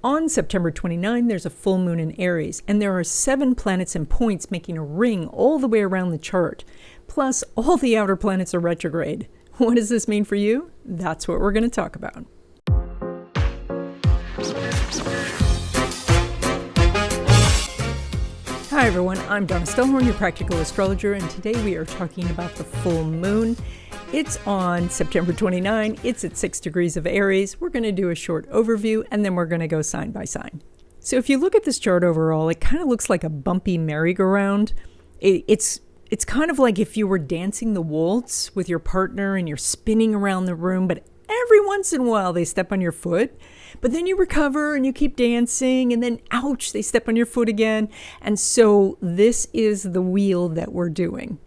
On September 29, there's a full moon in Aries, and there are 7 planets and points making a ring all the way around the chart. Plus, all the outer planets are retrograde. What does this mean for you? That's what we're going to talk about. Hi everyone, I'm Donna Stellhorn, your practical astrologer, and today we are talking about the full moon. It's on September 29. It's at 6 degrees of Aries. We're going to do a short overview, and then we're going to go sign by sign. So if you look at this chart overall, it kind of looks like a bumpy merry-go-round. It's kind of like if you were dancing the waltz with your partner and you're spinning around the room, but every once in a while they step on your foot, but then you recover and you keep dancing, and then ouch, they step on your foot again. And so this is the wheel that we're doing.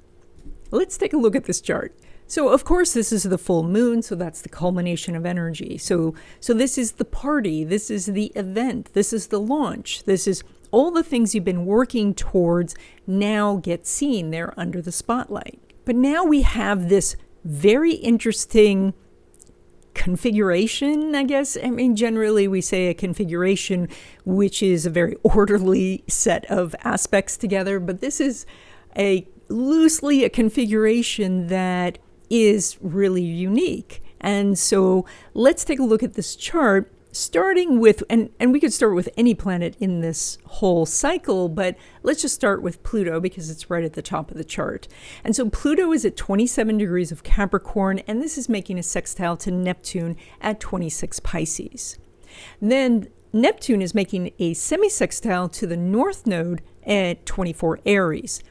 Let's take a look at this chart. So of course this is the full moon, so that's the culmination of energy. So this is the party, this is the event, this is the launch, this is all the things you've been working towards now get seen. They're under the spotlight. But now we have this very interesting configuration, I guess. I mean, generally we say a configuration, which is a very orderly set of aspects together, but this is loosely a configuration that is really unique. And so let's take a look at this chart, starting with, and we could start with any planet in this whole cycle, but let's just start with Pluto because it's right at the top of the chart. And so Pluto is at 27 degrees of Capricorn, and this is making a sextile to Neptune at 26 Pisces. Then Neptune is making a semi-sextile to the North Node at 24 Aries.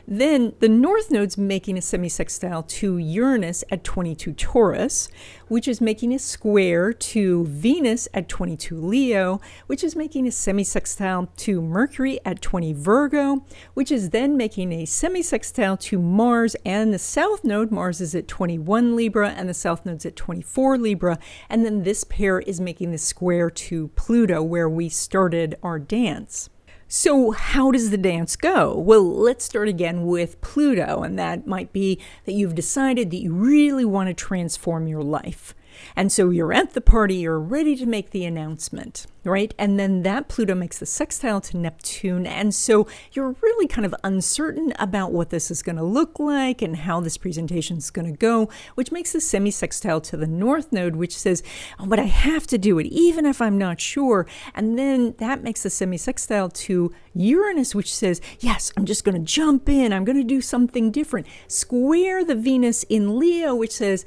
Then the North Node's making a semi-sextile to Uranus at 22 Taurus, which is making a square to Venus at 22 Leo, which is making a semi-sextile to Mercury at 20 Virgo, which is then making a semi-sextile to Mars and the South Node. Mars is at 21 Libra and the South Node's at 24 Libra. And then this pair is making the square to Pluto, where we started our dance. So how does the dance go? Well, let's start again with Pluto, and that might be that you've decided that you really want to transform your life. And so you're at the party, you're ready to make the announcement, right? And then that Pluto makes the sextile to Neptune, and so you're really kind of uncertain about what this is going to look like and how this presentation is going to go, which makes the semi-sextile to the North Node, which says, oh, but I have to do it, even if I'm not sure. And then that makes the semi-sextile to Uranus, which says, yes, I'm just going to jump in, I'm going to do something different. Square the Venus in Leo, which says,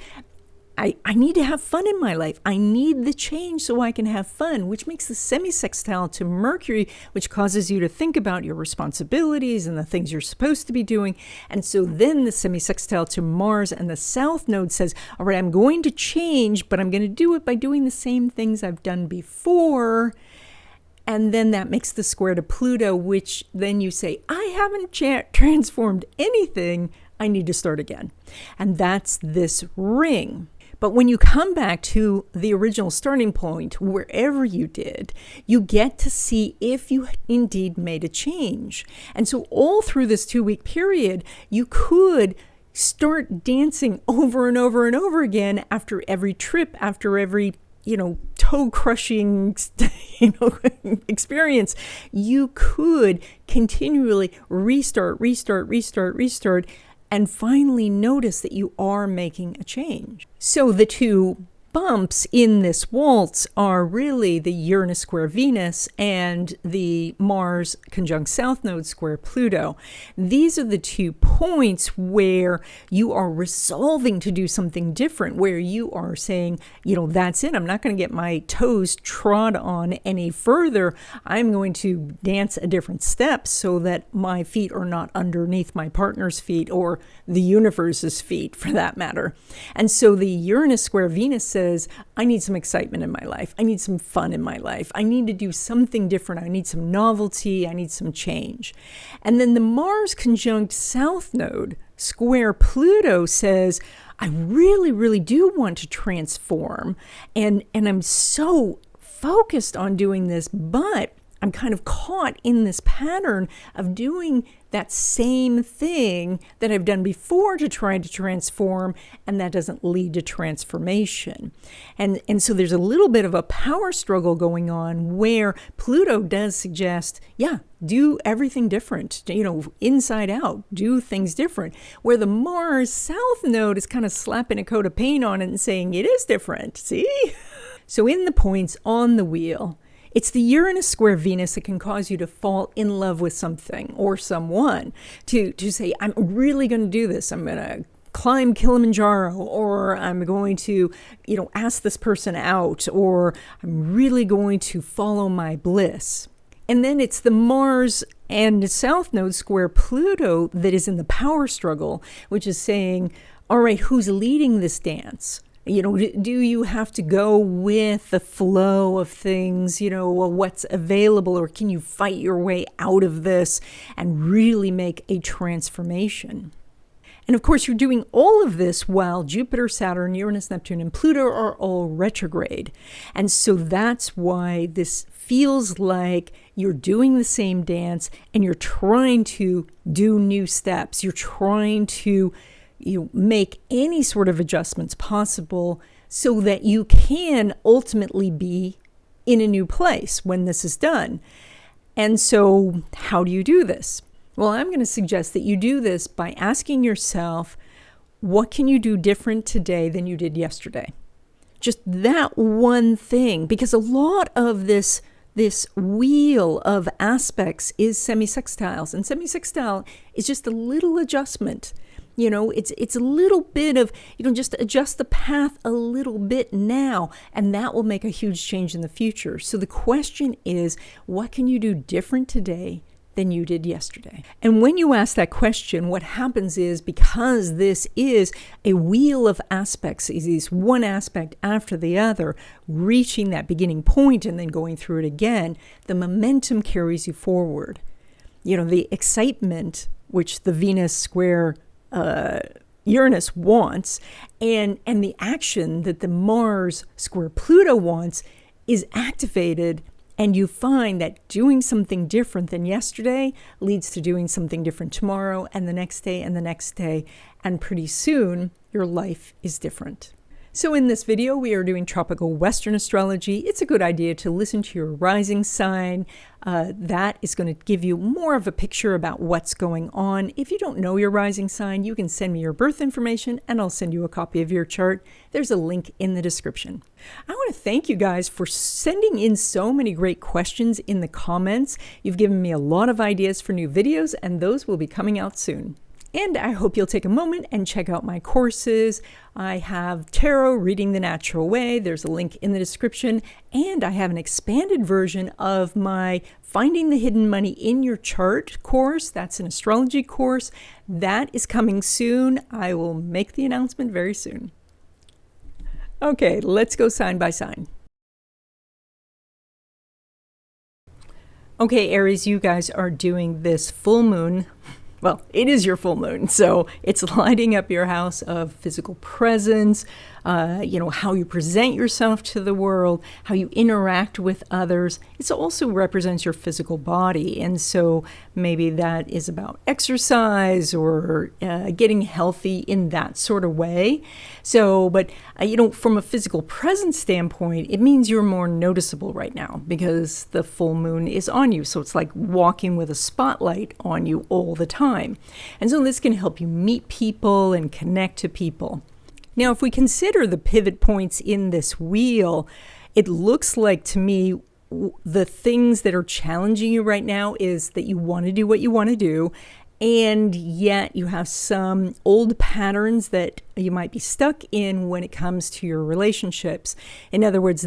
I need to have fun in my life. I need the change so I can have fun, which makes the semi-sextile to Mercury, which causes you to think about your responsibilities and the things you're supposed to be doing. And so then the semi-sextile to Mars and the South Node says, all right, I'm going to change, but I'm going to do it by doing the same things I've done before. And then that makes the square to Pluto, which then you say, I haven't transformed anything. I need to start again. And that's this ring. But when you come back to the original starting point, wherever you did, you get to see if you indeed made a change. And so all through this 2-week period, you could start dancing over and over and over again after every trip, after every toe-crushing, experience. You could continually restart, and finally notice that you are making a change. So the two bumps in this waltz are really the Uranus square Venus and the Mars conjunct South Node square Pluto. These are the 2 points where you are resolving to do something different, where you are saying, that's it. I'm not going to get my toes trod on any further. I'm going to dance a different step so that my feet are not underneath my partner's feet or the universe's feet for that matter. And so the Uranus square Venus says, I need some excitement in my life. I need some fun in my life. I need to do something different. I need some novelty. I need some change. And then the Mars conjunct South Node square Pluto says, I really, really do want to transform. And I'm so focused on doing this, but I'm kind of caught in this pattern of doing that same thing that I've done before to try to transform, and that doesn't lead to transformation. And so there's a little bit of a power struggle going on where Pluto does suggest, yeah, do everything different, inside out, do things different. Where the Mars South node is kind of slapping a coat of paint on it and saying it is different, see? So in the points on the wheel, it's the Uranus square Venus that can cause you to fall in love with something or someone, to say, I'm really going to do this. I'm going to climb Kilimanjaro, or I'm going to, ask this person out, or I'm really going to follow my bliss. And then it's the Mars and South Node square Pluto that is in the power struggle, which is saying, all right, who's leading this dance? Do you have to go with the flow of things, what's available, or can you fight your way out of this and really make a transformation? And of course, you're doing all of this while Jupiter, Saturn, Uranus, Neptune, and Pluto are all retrograde. And so that's why this feels like you're doing the same dance and you're trying to do new steps. You're trying to make any sort of adjustments possible so that you can ultimately be in a new place when this is done. And so how do you do this? Well, I'm going to suggest that you do this by asking yourself, what can you do different today than you did yesterday? Just that one thing, because a lot of this wheel of aspects is semisextiles, and semisextile is just a little adjustment. It's a little bit of, just adjust the path a little bit now, and that will make a huge change in the future. So the question is, what can you do different today than you did yesterday? And when you ask that question, what happens is, because this is a wheel of aspects, is one aspect after the other, reaching that beginning point and then going through it again, the momentum carries you forward. The excitement, which the Venus square Uranus wants, and the action that the Mars square Pluto wants is activated, and you find that doing something different than yesterday leads to doing something different tomorrow and the next day and the next day, and pretty soon your life is different. So in this video, we are doing tropical Western astrology. It's a good idea to listen to your rising sign. That is going to give you more of a picture about what's going on. If you don't know your rising sign, you can send me your birth information and I'll send you a copy of your chart. There's a link in the description. I want to thank you guys for sending in so many great questions in the comments. You've given me a lot of ideas for new videos, and those will be coming out soon. And I hope you'll take a moment and check out my courses. I have Tarot Reading the Natural Way. There's a link in the description. And I have an expanded version of my Finding the Hidden Money in Your Chart course. That's an astrology course. That is coming soon. I will make the announcement very soon. Okay, let's go sign by sign. Okay, Aries, you guys are doing this full moon. Well, it is your full moon, so it's lighting up your house of physical presence, how you present yourself to the world, how you interact with others. It also represents your physical body, and so maybe that is about exercise or getting healthy in that sort of way. So, but from a physical presence standpoint, it means you're more noticeable right now because the full moon is on you. So it's like walking with a spotlight on you all the time. And so this can help you meet people and connect to people. Now, if we consider the pivot points in this wheel, it looks like to me the things that are challenging you right now is that you want to do what you want to do, and yet you have some old patterns that you might be stuck in when it comes to your relationships. In other words,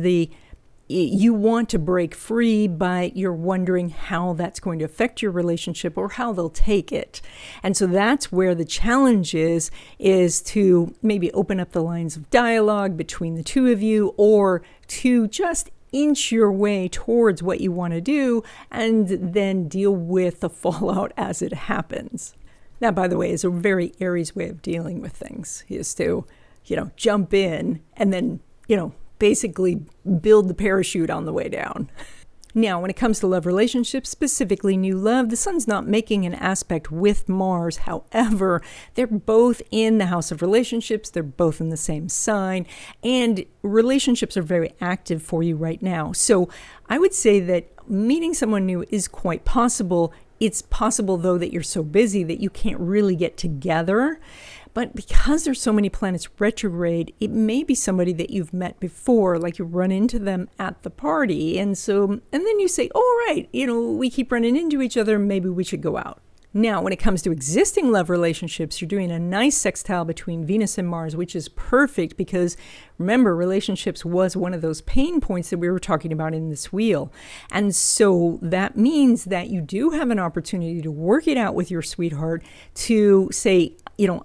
you want to break free, but you're wondering how that's going to affect your relationship or how they'll take it. And so that's where the challenge is to maybe open up the lines of dialogue between the two of you, or to just inch your way towards what you want to do and then deal with the fallout as it happens. That, by the way, is a very Aries way of dealing with things, is to, jump in and then, basically build the parachute on the way down. Now, when it comes to love relationships, specifically new love, the sun's not making an aspect with Mars. However, they're both in the house of relationships. They're both in the same sign, and relationships are very active for you right now. So I would say that meeting someone new is quite possible. It's possible, though, that you're so busy that you can't really get together. But because there's so many planets retrograde, it may be somebody that you've met before, like you run into them at the party. And then you say, oh, right, we keep running into each other, maybe we should go out. Now, when it comes to existing love relationships, you're doing a nice sextile between Venus and Mars, which is perfect because, remember, relationships was one of those pain points that we were talking about in this wheel. And so that means that you do have an opportunity to work it out with your sweetheart to say,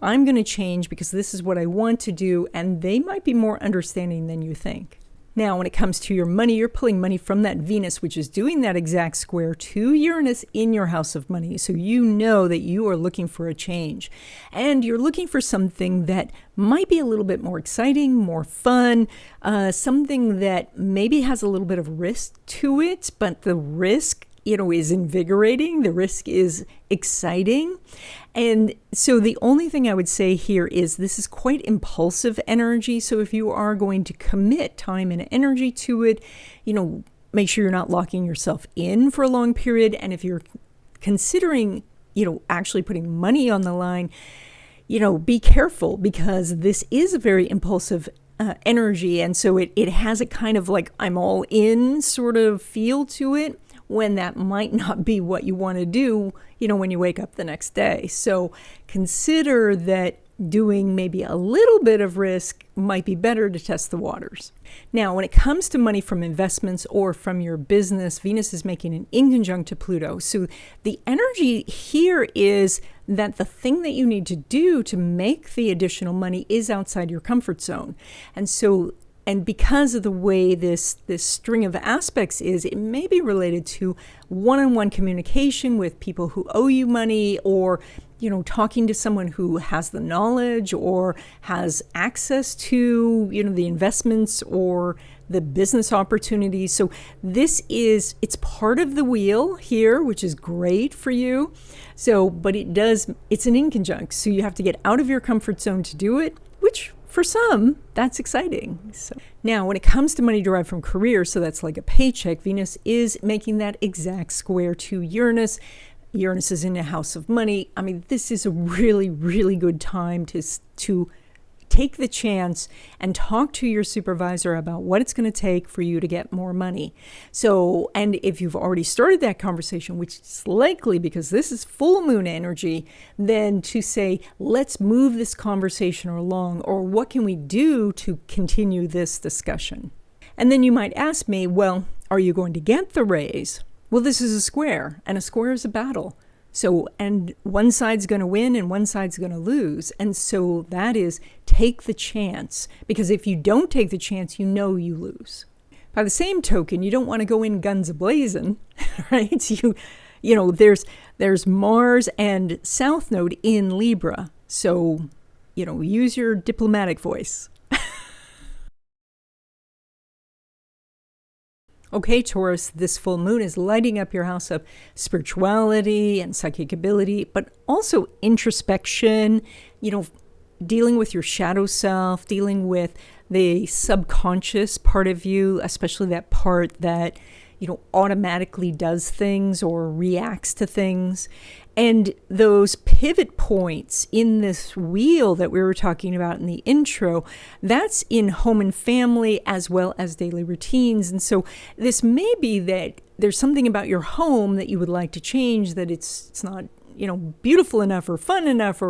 I'm going to change because this is what I want to do, and they might be more understanding than you think. Now, when it comes to your money, you're pulling money from that Venus, which is doing that exact square to Uranus in your house of money. So you know that you are looking for a change. And you're looking for something that might be a little bit more exciting, more fun, something that maybe has a little bit of risk to it, but the risk is invigorating. The risk is exciting. And so the only thing I would say here is this is quite impulsive energy. So if you are going to commit time and energy to it, make sure you're not locking yourself in for a long period. And if you're considering, actually putting money on the line, be careful because this is a very impulsive energy. And so it has a kind of like I'm all in sort of feel to it, when that might not be what you want to do, when you wake up the next day. So consider that doing maybe a little bit of risk might be better to test the waters. Now, when it comes to money from investments or from your business, Venus is making an inconjunct to Pluto. So the energy here is that the thing that you need to do to make the additional money is outside your comfort zone. And because of the way this string of aspects is, it may be related to one-on-one communication with people who owe you money, or, talking to someone who has the knowledge or has access to, the investments or the business opportunities. So it's part of the wheel here, which is great for you. So, but it's an inconjunct. So you have to get out of your comfort zone to do it, which for some, that's exciting. So now, when it comes to money derived from career, so that's like a paycheck, Venus is making that exact square to Uranus. Uranus is in a house of money. I mean, this is a really, really good time to take the chance and talk to your supervisor about what it's going to take for you to get more money. So, and if you've already started that conversation, which is likely because this is full moon energy, then to say, let's move this conversation along, or what can we do to continue this discussion? And then you might ask me, well, are you going to get the raise? Well, this is a square, and a square is a battle. So, and one side's going to win and one side's going to lose. And so that is take the chance, because if you don't take the chance, you lose. By the same token, you don't want to go in guns a-blazing, right? There's Mars and South Node in Libra. So, use your diplomatic voice. Okay, Taurus, this full moon is lighting up your house of spirituality and psychic ability, but also introspection, dealing with your shadow self, dealing with the subconscious part of you, especially that part that, automatically does things or reacts to things. And those pivot points in this wheel that we were talking about in the intro, that's in home and family as well as daily routines. And so this may be that there's something about your home that you would like to change, that it's not, beautiful enough or fun enough,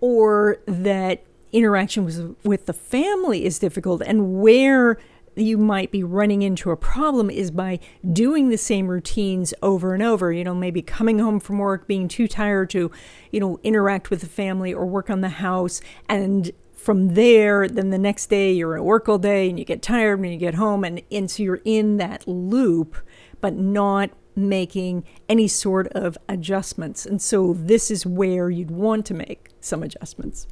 or that interaction with the family is difficult, and where you might be running into a problem is by doing the same routines over and over, maybe coming home from work, being too tired to, interact with the family or work on the house. And from there, then the next day you're at work all day and you get tired when you get home. And so you're in that loop, but not making any sort of adjustments. And so this is where you'd want to make some adjustments.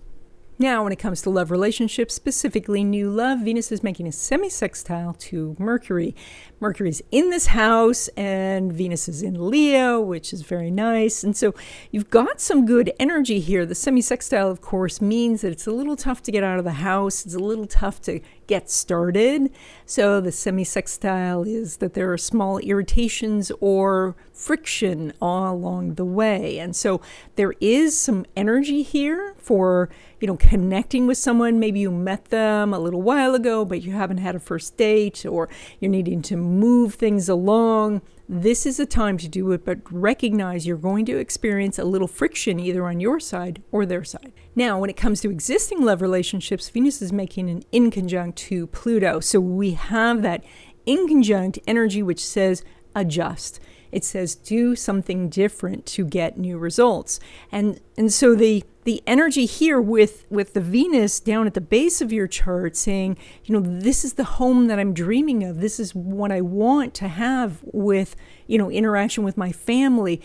Now, when it comes to love relationships, specifically new love, Venus is making a semi-sextile to Mercury. Mercury's in this house and Venus is in Leo, which is very nice. And so you've got some good energy here. The semi-sextile, of course, means that it's a little tough to get out of the house. It's a little tough to get started. So the semi-sextile is that there are small irritations or friction all along the way. And so there is some energy here for, connecting with someone. Maybe you met them a little while ago, but you haven't had a first date, or you're needing to move things along. This is a time to do it, but recognize you're going to experience a little friction either on your side or their side. Now, when it comes to existing love relationships, Venus is making an inconjunct to Pluto. So we have that inconjunct energy which says adjust. It says do something different to get new results. And so the energy here with the Venus down at the base of your chart saying, this is the home that I'm dreaming of. This is what I want to have with, interaction with my family.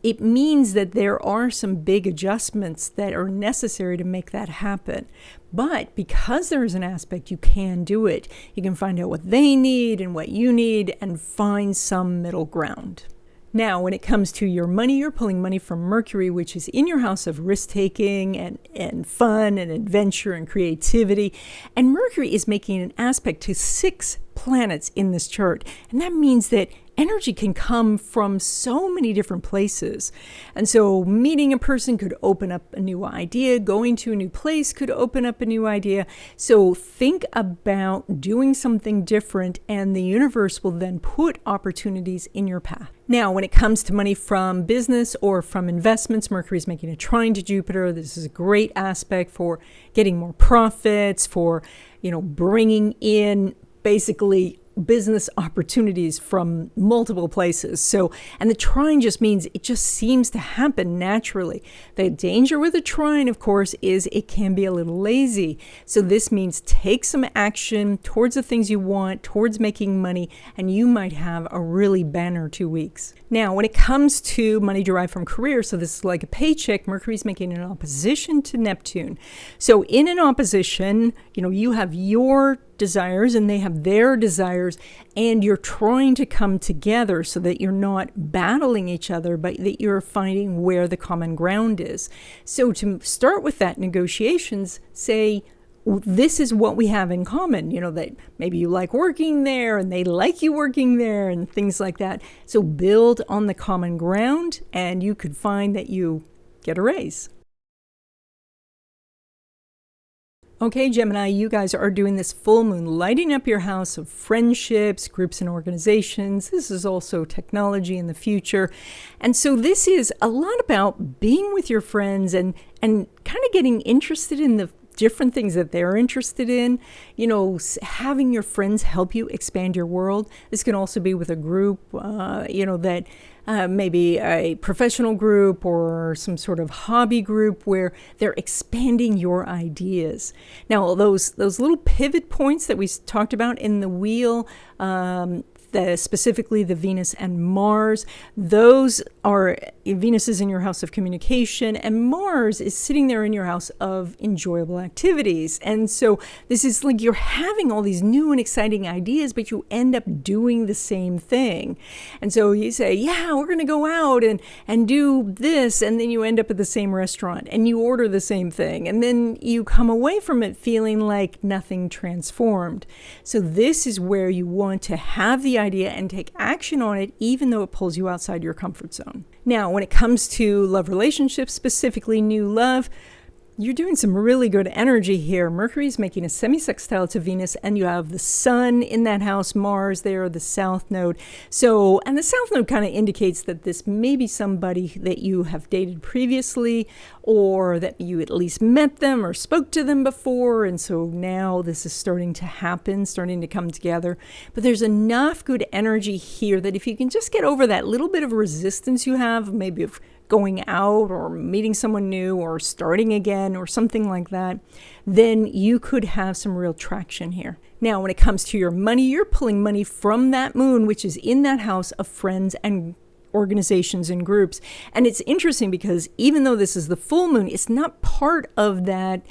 It means that there are some big adjustments that are necessary to make that happen. But because there is an aspect, you can do it. You can find out what they need and what you need and find some middle ground. Now, when it comes to your money, you're pulling money from Mercury, which is in your house of risk-taking and fun and adventure and creativity. And Mercury is making an aspect to 6 planets in this chart. And that means that energy can come from so many different places. And so meeting a person could open up a new idea. Going to a new place could open up a new idea. So think about doing something different, and the universe will then put opportunities in your path. Now, when it comes to money from business or from investments, Mercury is making a trine to Jupiter. This is a great aspect for getting more profits, for, bringing in basically business opportunities from multiple places. So, and the trine just means it just seems to happen naturally. The danger with a trine, of course, is it can be a little lazy. So this means take some action towards the things you want, towards making money, and you might have a really banner 2 weeks. Now, when it comes to money derived from career, so this is like a paycheck, Mercury's making an opposition to Neptune. So in an opposition, you have your desires and they have their desires, and you're trying to come together so that you're not battling each other, but that you're finding where the common ground is. So to start with that negotiations, say, this is what we have in common, that maybe you like working there and they like you working there and things like that. So build on the common ground and you could find that you get a raise. Okay, Gemini, you guys are doing this full moon, lighting up your house of friendships, groups and organizations. This is also technology in the future. And so this is a lot about being with your friends and kind of getting interested in the different things that they're interested in, having your friends help you expand your world. This can also be with a group, that maybe a professional group or some sort of hobby group where they're expanding your ideas. Now, those little pivot points that we talked about in the wheel, specifically the Venus and Mars, those are, Venus is in your house of communication and Mars is sitting there in your house of enjoyable activities. And so this is like you're having all these new and exciting ideas, but you end up doing the same thing. And so you say, yeah, we're going to go out and do this. And then you end up at the same restaurant and you order the same thing. And then you come away from it feeling like nothing transformed. So this is where you want to have the idea and take action on it, even though it pulls you outside your comfort zone. Now, when it comes to love relationships, specifically new love, you're doing some really good energy here. Mercury is making a semi-sextile to Venus, and you have the sun in that house, Mars there, the south node. So, and the south node kind of indicates that this may be somebody that you have dated previously, or that you at least met them or spoke to them before. And so now this is starting to happen, starting to come together. But there's enough good energy here that if you can just get over that little bit of resistance you have, maybe of going out or meeting someone new or starting again or something like that, then you could have some real traction here. Now, when it comes to your money, you're pulling money from that moon, which is in that house of friends and organizations and groups. And it's interesting because even though this is the full moon, it's not part of that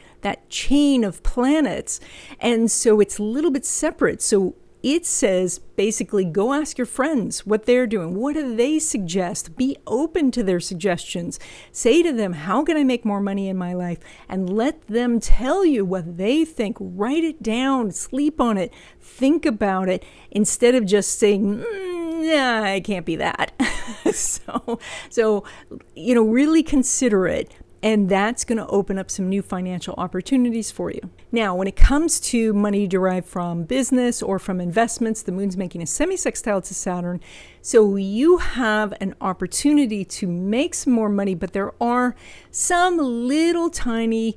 chain of planets. And so it's a little bit separate. So it says basically go ask your friends what they're doing. What do they suggest? Be open to their suggestions. Say to them, how can I make more money in my life? And let them tell you what they think. Write it down, sleep on it, think about it, instead of just saying, nah, I can't be that. So, really consider it. And that's going to open up some new financial opportunities for you. Now, when it comes to money derived from business or from investments, the moon's making a semi-sextile to Saturn. So you have an opportunity to make some more money, but there are some little tiny,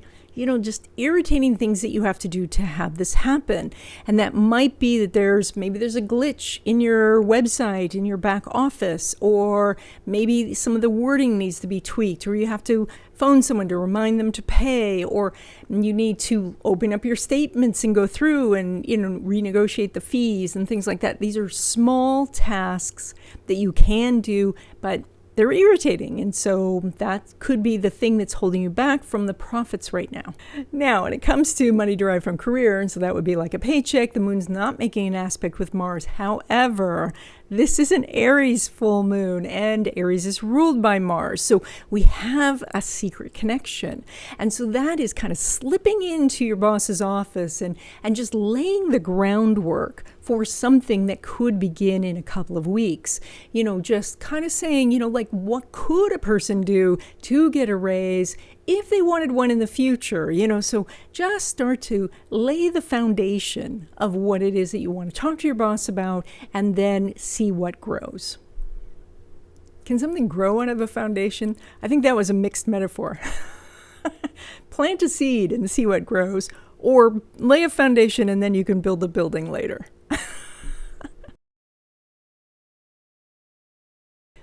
just irritating things that you have to do to have this happen. And that might be that there's a glitch in your website, in your back office, or maybe some of the wording needs to be tweaked, or you have to phone someone to remind them to pay, or you need to open up your statements and go through and, renegotiate the fees and things like that. These are small tasks that you can do, but they're irritating. And so that could be the thing that's holding you back from the profits right now. Now, when it comes to money derived from career, and so that would be like a paycheck, the moon's not making an aspect with Mars. However, this is an Aries full moon, and Aries is ruled by Mars. So we have a secret connection. And so that is kind of slipping into your boss's office and just laying the groundwork for something that could begin in a couple of weeks. Just kind of saying, what could a person do to get a raise if they wanted one in the future, so just start to lay the foundation of what it is that you want to talk to your boss about, and then see what grows. Can something grow out of a foundation? I think that was a mixed metaphor. Plant a seed and see what grows, or lay a foundation and then you can build a building later.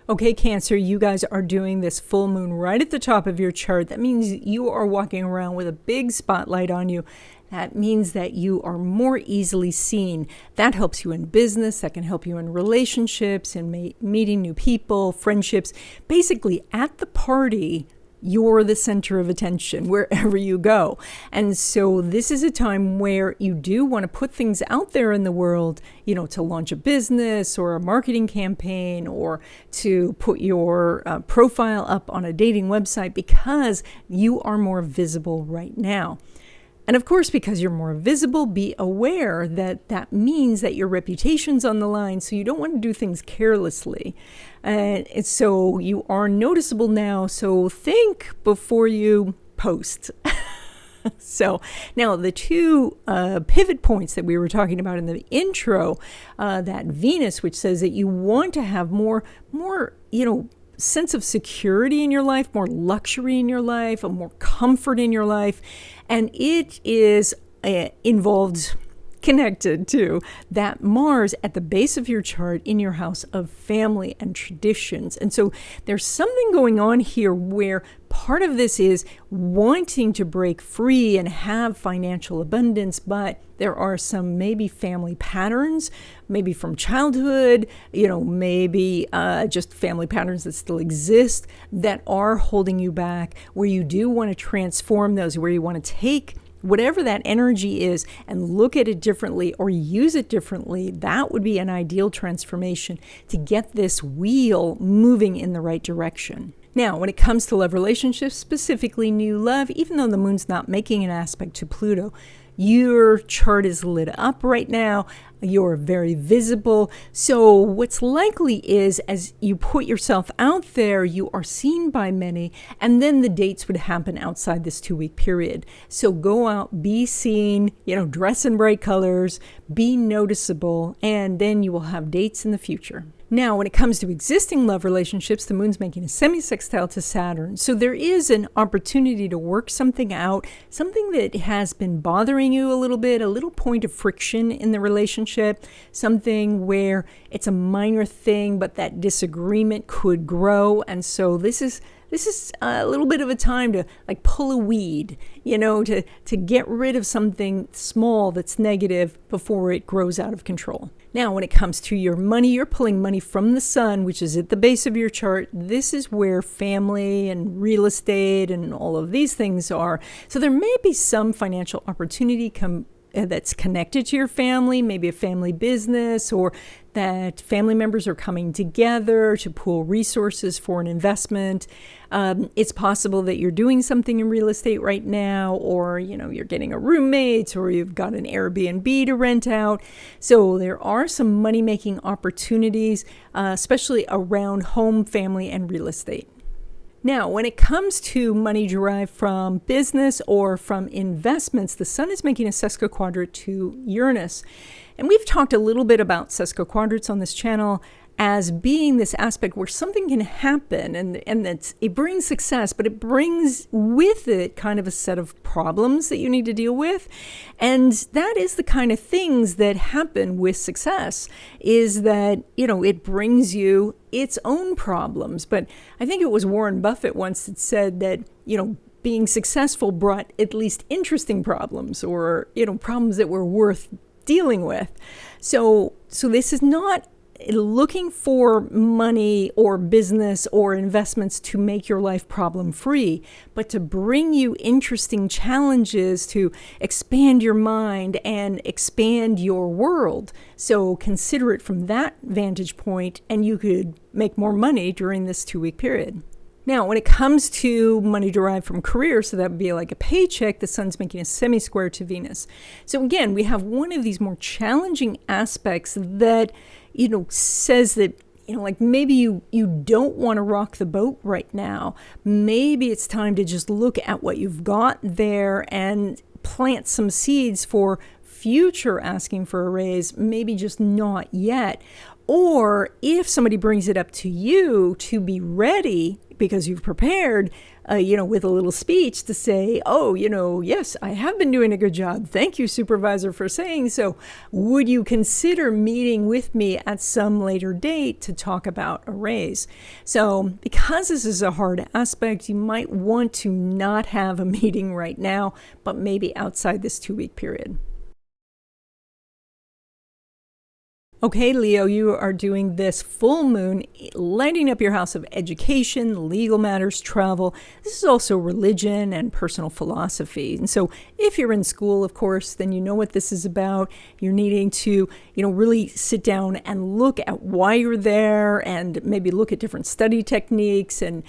Okay, Cancer, you guys are doing this full moon right at the top of your chart. That means you are walking around with a big spotlight on you. That means that you are more easily seen. That helps you in business. That can help you in relationships and meeting new people, friendships. Basically, at the party, you're the center of attention wherever you go. And so this is a time where you do want to put things out there in the world, to launch a business or a marketing campaign, or to put your profile up on a dating website, because you are more visible right now. And of course, because you're more visible, be aware that that means that your reputation's on the line, so you don't want to do things carelessly. And so you are noticeable now, so think before you post. So now the two pivot points that we were talking about in the intro, that Venus, which says that you want to have more, sense of security in your life, more luxury in your life, more comfort in your life. And it is connected to that Mars at the base of your chart in your house of family and traditions. And so there's something going on here where part of this is wanting to break free and have financial abundance, but there are some maybe family patterns, maybe from childhood, maybe just family patterns that still exist that are holding you back, where you do want to transform those, where you want to take whatever that energy is and look at it differently or use it differently. That would be an ideal transformation to get this wheel moving in the right direction. Now, when it comes to love relationships, specifically new love, even though the moon's not making an aspect to Pluto, your chart is lit up right now. You're very visible. So what's likely is, as you put yourself out there, you are seen by many, and then the dates would happen outside this 2-week period. So go out, be seen, dress in bright colors, be noticeable, and then you will have dates in the future. Now, when it comes to existing love relationships, the moon's making a semi-sextile to Saturn. So there is an opportunity to work something out, something that has been bothering you a little bit, a little point of friction in the relationship, something where it's a minor thing, but that disagreement could grow. And so this is a little bit of a time to pull a weed, to get rid of something small that's negative before it grows out of control. Now, when it comes to your money, you're pulling money from the sun, which is at the base of your chart. This is where family and real estate and all of these things are. So there may be some financial opportunity that's connected to your family, maybe a family business, or that family members are coming together to pool resources for an investment. It's possible that you're doing something in real estate right now, or you're getting a roommate, or you've got an Airbnb to rent out. So there are some money-making opportunities, especially around home, family, and real estate. Now, when it comes to money derived from business or from investments, the sun is making a sesquiquadrant to Uranus. And we've talked a little bit about sesquiquadrats on this channel as being this aspect where something can happen and it brings success, but it brings with it kind of a set of problems that you need to deal with. And that is the kind of things that happen with success, is that, it brings you its own problems. But I think it was Warren Buffett once that said that, being successful brought at least interesting problems, or, problems that were worth dealing with. So this is not looking for money or business or investments to make your life problem free, but to bring you interesting challenges to expand your mind and expand your world. So consider it from that vantage point, and you could make more money during this 2-week period. Now, when it comes to money derived from career, so that would be like a paycheck, the sun's making a semi-square to Venus. So again, we have one of these more challenging aspects that, says that, like maybe you don't want to rock the boat right now. Maybe it's time to just look at what you've got there and plant some seeds for future asking for a raise, maybe just not yet. Or if somebody brings it up to you, to be ready because you've prepared, with a little speech to say, yes, I have been doing a good job. Thank you, supervisor, for saying so. Would you consider meeting with me at some later date to talk about a raise? So because this is a hard aspect, you might want to not have a meeting right now, but maybe outside this 2-week period. Okay, Leo, you are doing this full moon, lighting up your house of education, legal matters, travel. This is also religion and personal philosophy. And so if you're in school, of course, then you know what this is about. You're needing to, really sit down and look at why you're there, and maybe look at different study techniques and,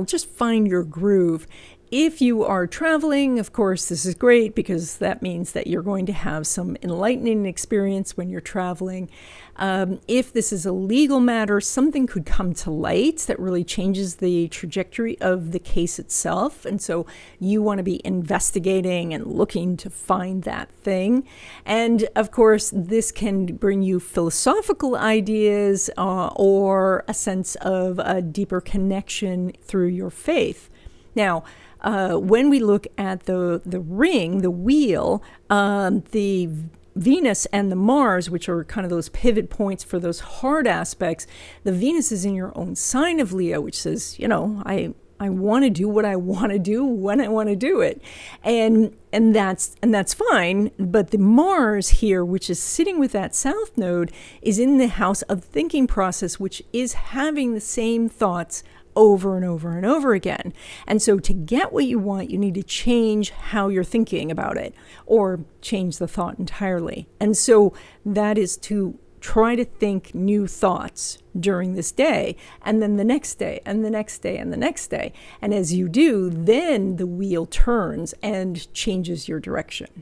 just find your groove. If you are traveling, of course, this is great because that means that you're going to have some enlightening experience when you're traveling. If this is a legal matter, something could come to light that really changes the trajectory of the case itself. And so you want to be investigating and looking to find that thing. And of course, this can bring you philosophical ideas or a sense of a deeper connection through your faith. Now, when we look at the ring, the wheel, the Venus and the Mars, which are kind of those pivot points for those hard aspects, the Venus is in your own sign of Leo, which says, I want to do what I want to do when I want to do it. And that's fine. But the Mars here, which is sitting with that South node, is in the house of thinking process, which is having the same thoughts over and over and over again. And so to get what you want, you need to change how you're thinking about it, or change the thought entirely. And so that is to try to think new thoughts during this day, and then the next day, and the next day, and the next day. And as you do, then the wheel turns and changes your direction.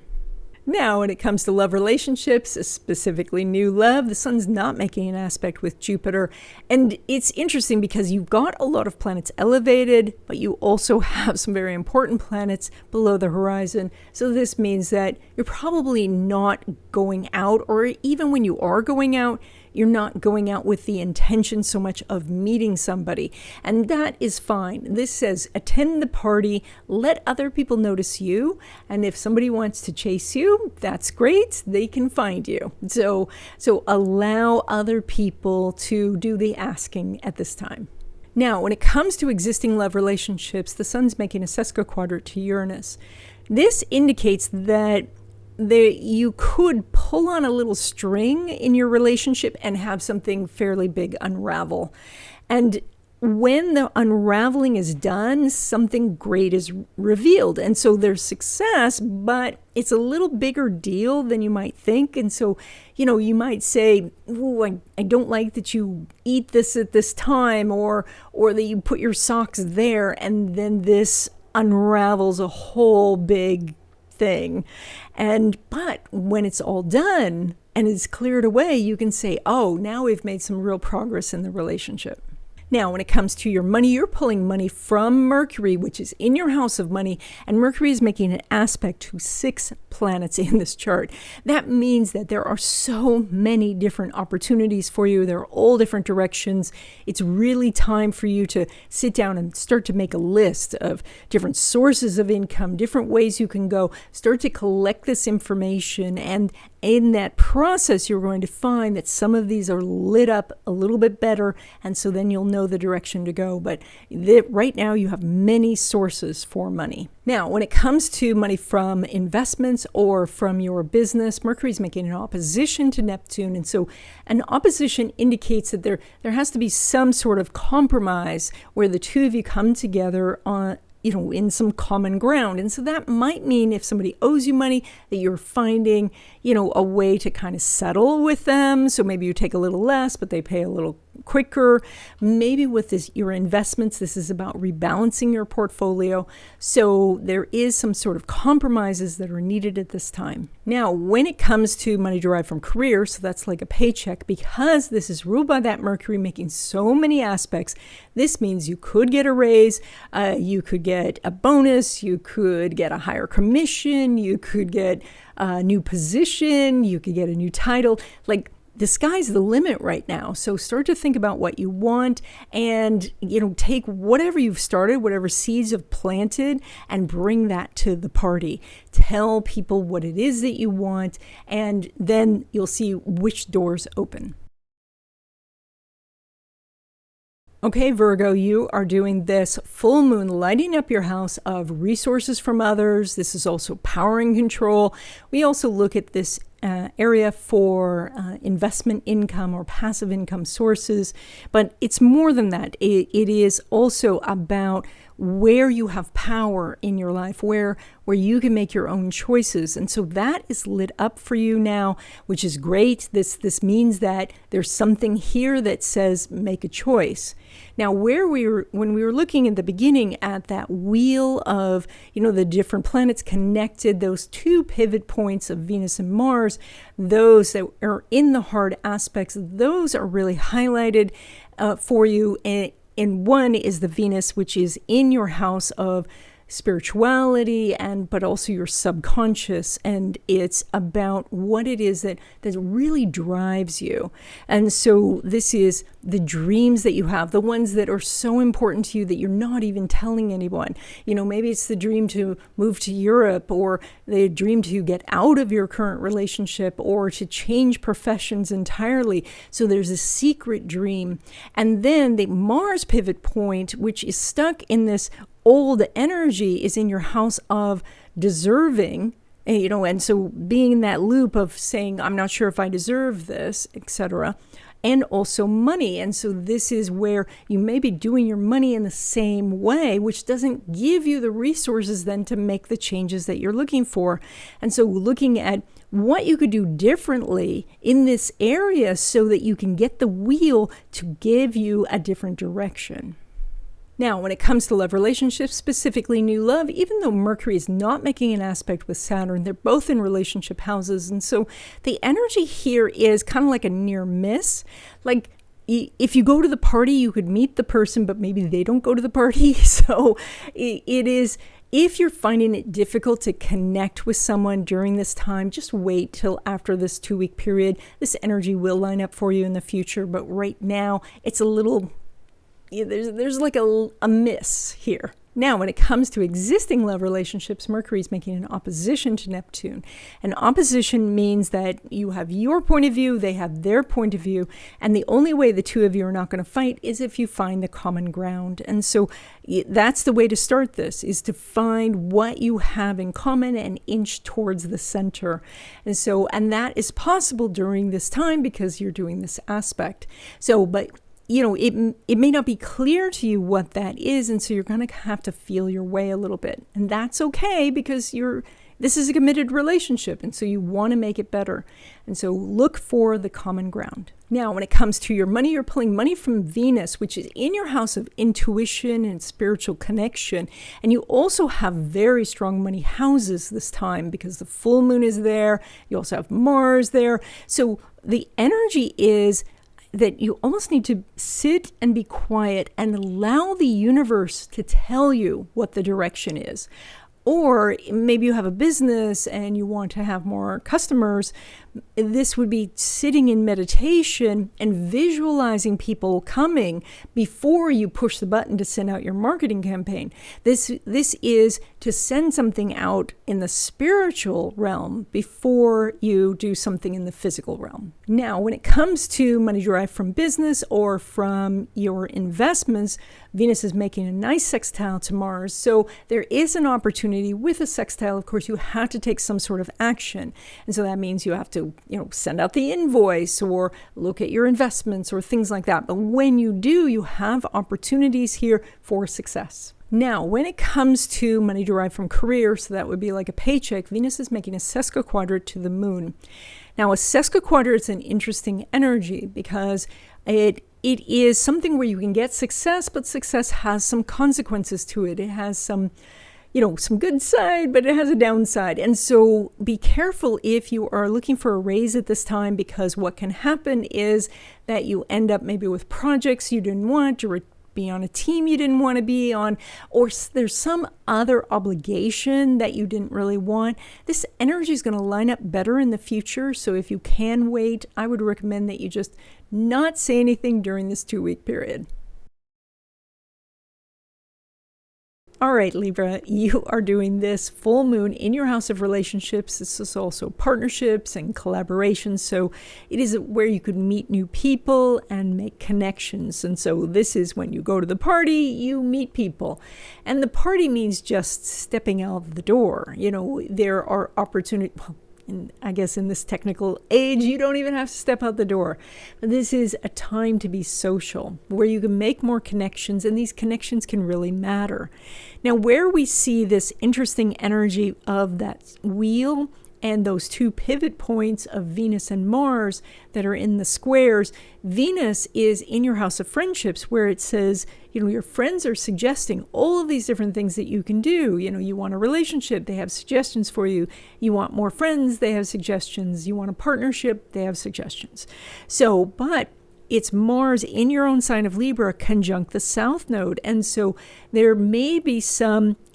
Now, when it comes to love relationships, specifically new love, the sun's not making an aspect with Jupiter. And it's interesting because you've got a lot of planets elevated, but you also have some very important planets below the horizon. So this means that you're probably not going out, or even when you are going out, you're not going out with the intention so much of meeting somebody. And that is fine. This says attend the party, let other people notice you. And if somebody wants to chase you, that's great. They can find you. So allow other people to do the asking at this time. Now, when it comes to existing love relationships, the sun's making a sesquiquadrant to Uranus. This indicates that you could pull on a little string in your relationship and have something fairly big unravel. And when the unraveling is done, something great is revealed. And so there's success, but it's a little bigger deal than you might think. And so, you might say, "Ooh, I don't like that you eat this at this time," or that you put your socks there, and then this unravels a whole big thing. But when it's all done and it's cleared away, you can say, "Oh, now we've made some real progress in the relationship." Now, when it comes to your money, you're pulling money from Mercury, which is in your house of money, and Mercury is making an aspect to 6 planets in this chart. That means that there are so many different opportunities for you. They're all different directions. It's really time for you to sit down and start to make a list of different sources of income, different ways you can go, start to collect this information, and in that process, you're going to find that some of these are lit up a little bit better, and so then you'll know the direction to go. But right now, you have many sources for money. Now, when it comes to money from investments or from your business, Mercury's making an opposition to Neptune, and so an opposition indicates that there has to be some sort of compromise where the two of you come together on in some common ground. And so that might mean if somebody owes you money, that you're finding, a way to kind of settle with them. So maybe you take a little less, but they pay a little quicker. Maybe with your investments, this is about rebalancing your portfolio. So there is some sort of compromises that are needed at this time. Now, when it comes to money derived from career, so that's like a paycheck, because this is ruled by that Mercury making so many aspects, this means you could get a raise, you could get a bonus, you could get a higher commission, you could get a new position, you could get a new title. Like, the sky's the limit right now. So start to think about what you want and, take whatever you've started, whatever seeds you've planted, and bring that to the party. Tell people what it is that you want, and then you'll see which doors open. Okay, Virgo, you are doing this full moon, lighting up your house of resources from others. This is also power and control. We also look at this area for investment income or passive income sources, but it's more than that. It is also about where you have power in your life, where you can make your own choices. And so that is lit up for you now, which is great. This means that there's something here that says make a choice. Now, when we were looking in the beginning at that wheel of, the different planets connected, those 2 pivot points of Venus and Mars, those that are in the hard aspects, those are really highlighted for you. And one is the Venus, which is in your house of spirituality but also your subconscious, and it's about what it is that really drives you. And so this is the dreams that you have, the ones that are so important to you that you're not even telling anyone. Maybe it's the dream to move to Europe, or the dream to get out of your current relationship, or to change professions entirely. So there's a secret dream. And then the Mars pivot point, which is stuck in this old energy, is in your house of deserving, and so being in that loop of saying, I'm not sure if I deserve this, etc., and also money. And so this is where you may be doing your money in the same way, which doesn't give you the resources then to make the changes that you're looking for. And so looking at what you could do differently in this area so that you can get the wheel to give you a different direction. Now, when it comes to love relationships, specifically new love, even though Mercury is not making an aspect with Saturn, they're both in relationship houses. And so the energy here is kind of like a near miss. Like, if you go to the party, you could meet the person, but maybe they don't go to the party. So it is, if you're finding it difficult to connect with someone during this time, just wait till after this 2-week period. This energy will line up for you in the future, but right now it's a little there's like a miss here. Now, when it comes to existing love relationships, Mercury is making an opposition to Neptune. An opposition means that you have your point of view, they have their point of view, and the only way the two of you are not going to fight is if you find the common ground. And so that's the way to start this, is to find what you have in common and inch towards the center. And that is possible during this time because you're doing this aspect. But it may not be clear to you what that is, and so you're going to have to feel your way a little bit. And that's okay, because this is a committed relationship, and so you want to make it better. And so look for the common ground. Now, when it comes to your money, you're pulling money from Venus, which is in your house of intuition and spiritual connection. And you also have very strong money houses this time because the full moon is there. You also have Mars there. So the energy is that you almost need to sit and be quiet and allow the universe to tell you what the direction is. Or maybe you have a business and you want to have more customers. This would be sitting in meditation and visualizing people coming before you push the button to send out your marketing campaign. This is to send something out in the spiritual realm before you do something in the physical realm. Now, when it comes to money derived from business or from your investments, Venus is making a nice sextile to Mars. So there is an opportunity with a sextile. Of course, you have to take some sort of action. And so that means you have to, send out the invoice or look at your investments or things like that. But when you do, you have opportunities here for success. Now, when it comes to money derived from career, so that would be like a paycheck, Venus is making a sesquiquadrate to the moon. Now, a sesquiquadrate is an interesting energy because it is something where you can get success, but success has some consequences to it. It has some good side, but it has a downside. And so be careful if you are looking for a raise at this time, because what can happen is that you end up maybe with projects you didn't want, to be on a team you didn't want to be on, or there's some other obligation that you didn't really want. This energy is going to line up better in the future. So if you can wait, I would recommend that you just not say anything during this 2-week period. All right, Libra, you are doing this full moon in your house of relationships. This is also partnerships and collaborations. So it is where you could meet new people and make connections. And so this is when you go to the party, you meet people. And the party means just stepping out the door. There are opportunities. And I guess in this technical age, you don't even have to step out the door. But this is a time to be social, where you can make more connections, and these connections can really matter. Now, where we see this interesting energy of that wheel and those two pivot points of Venus and Mars that are in the squares, Venus is in your house of friendships, where it says, your friends are suggesting all of these different things that you can do. You want a relationship, they have suggestions for you. You want more friends, they have suggestions. You want a partnership, they have suggestions. But it's Mars in your own sign of Libra conjunct the South Node. And so there may be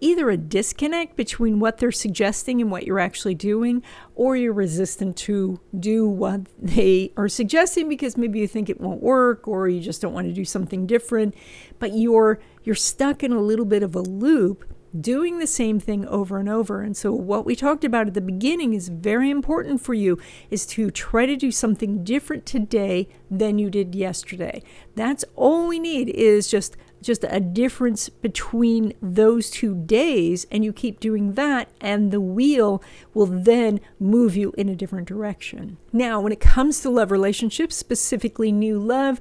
either a disconnect between what they're suggesting and what you're actually doing, or you're resistant to do what they are suggesting because maybe you think it won't work, or you just don't want to do something different. But you're stuck in a little bit of a loop, doing the same thing over and over. And so what we talked about at the beginning is very important for you, is to try to do something different today than you did yesterday. That's all we need, is just a difference between those 2 days, and you keep doing that, and the wheel will then move you in a different direction. Now, when it comes to love relationships, specifically new love,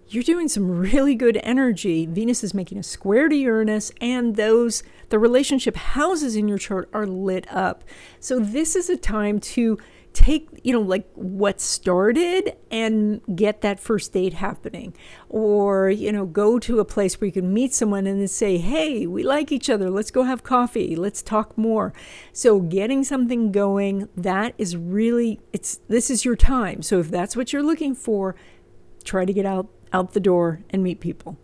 you're doing some really good energy. Venus is making a square to Uranus, and the relationship houses in your chart are lit up. So this is a time to take, what started and get that first date happening. Or, go to a place where you can meet someone and then say, hey, we like each other. Let's go have coffee. Let's talk more. So getting something going, that is really, this is your time. So if that's what you're looking for, try to get out the door and meet people.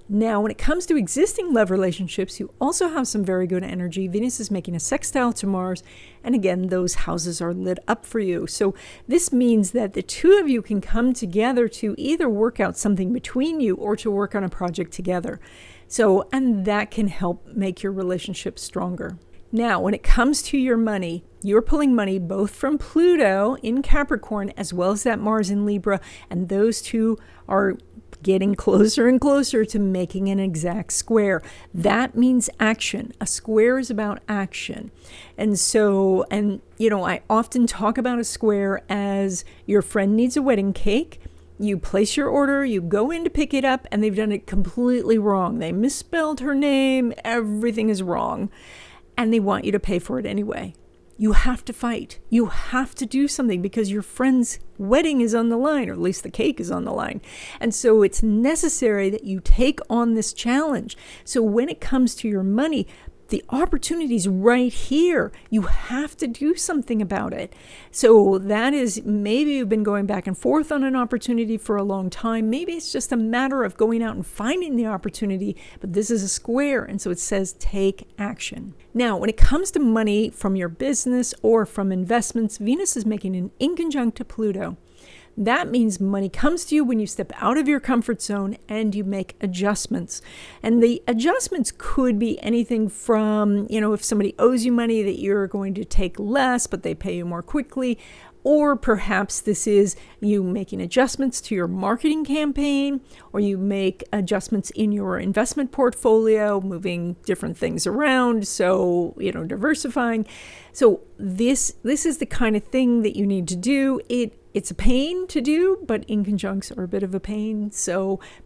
Now, when it comes to existing love relationships, you also have some very good energy. Venus is making a sextile to Mars, and again, those houses are lit up for you. So this means that the two of you can come together to either work out something between you or to work on a project together. So, and that can help make your relationship stronger. Now, when it comes to your money, you're pulling money both from Pluto in Capricorn as well as that Mars in Libra, and those two are getting closer and closer to making an exact square. That means action. A square is about action. And so, I often talk about a square as your friend needs a wedding cake. You place your order, you go in to pick it up, and they've done it completely wrong. They misspelled her name, everything is wrong, and they want you to pay for it anyway. You have to fight. You have to do something because your friend's wedding is on the line, or at least the cake is on the line. And so it's necessary that you take on this challenge. So when it comes to your money, the opportunity's right here. You have to do something about it. So that is, maybe you've been going back and forth on an opportunity for a long time. Maybe it's just a matter of going out and finding the opportunity, but this is a square, and so it says take action. Now, when it comes to money from your business or from investments, Venus is making an inconjunct to Pluto. That means money comes to you when you step out of your comfort zone and you make adjustments. And the adjustments could be anything from, if somebody owes you money, that you're going to take less, but they pay you more quickly. Or perhaps this is you making adjustments to your marketing campaign, or you make adjustments in your investment portfolio, moving different things around, so, diversifying. So this is the kind of thing that you need to do. It's a pain to do, but inconjuncts are a bit of a pain.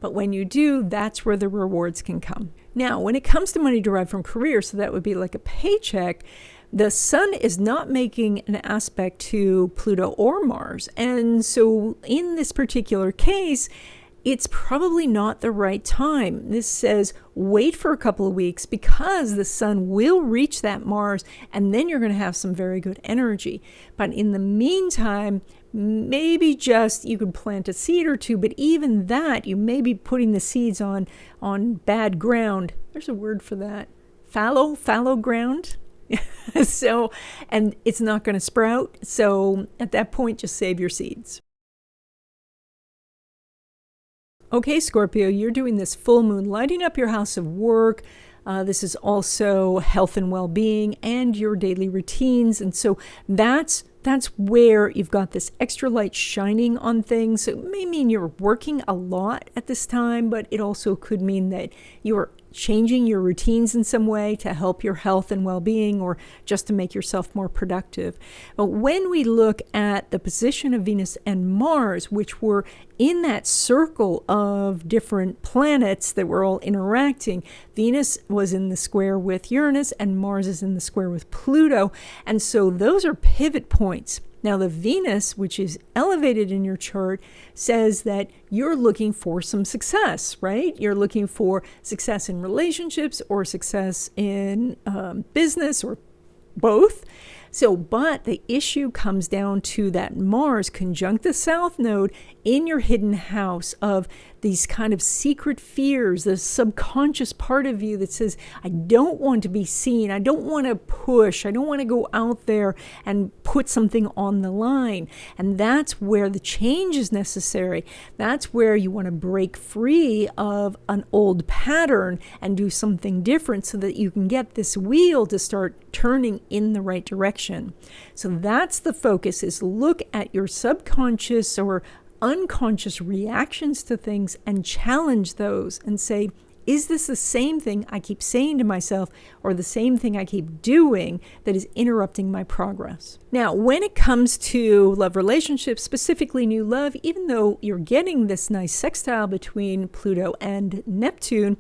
But when you do, that's where the rewards can come. Now, when it comes to money derived from career, so that would be like a paycheck, the sun is not making an aspect to Pluto or Mars. And so in this particular case, it's probably not the right time. This says wait for a couple of weeks because the sun will reach that Mars, and then you're going to have some very good energy. But in the meantime, maybe just you could plant a seed or two, but even that, you may be putting the seeds on bad ground. There's a word for that. Fallow ground. So, and it's not going to sprout. So at that point, just save your seeds. Okay, Scorpio, you're doing this full moon, lighting up your house of work. This is also health and well-being and your daily routines. And so that's where you've got this extra light shining on things. So it may mean you're working a lot at this time, but it also could mean that you're changing your routines in some way to help your health and well-being, or just to make yourself more productive. But when we look at the position of Venus and Mars, which were in that circle of different planets that were all interacting, Venus was in the square with Uranus and Mars is in the square with Pluto. And so those are pivot points. Now, the Venus, which is elevated in your chart, says that you're looking for some success, right? You're looking for success in relationships or success in business, or both. So, but the issue comes down to that Mars conjunct the South Node in your hidden house of these kind of secret fears, the subconscious part of you that says, I don't want to be seen. I don't want to push. I don't want to go out there and put something on the line. And that's where the change is necessary. That's where you want to break free of an old pattern and do something different so that you can get this wheel to start turning in the right direction. So that's the focus, is look at your subconscious or unconscious reactions to things and challenge those and say, is this the same thing I keep saying to myself or the same thing I keep doing that is interrupting my progress? Now, when it comes to love relationships, specifically new love, even though you're getting this nice sextile between Pluto and Neptune,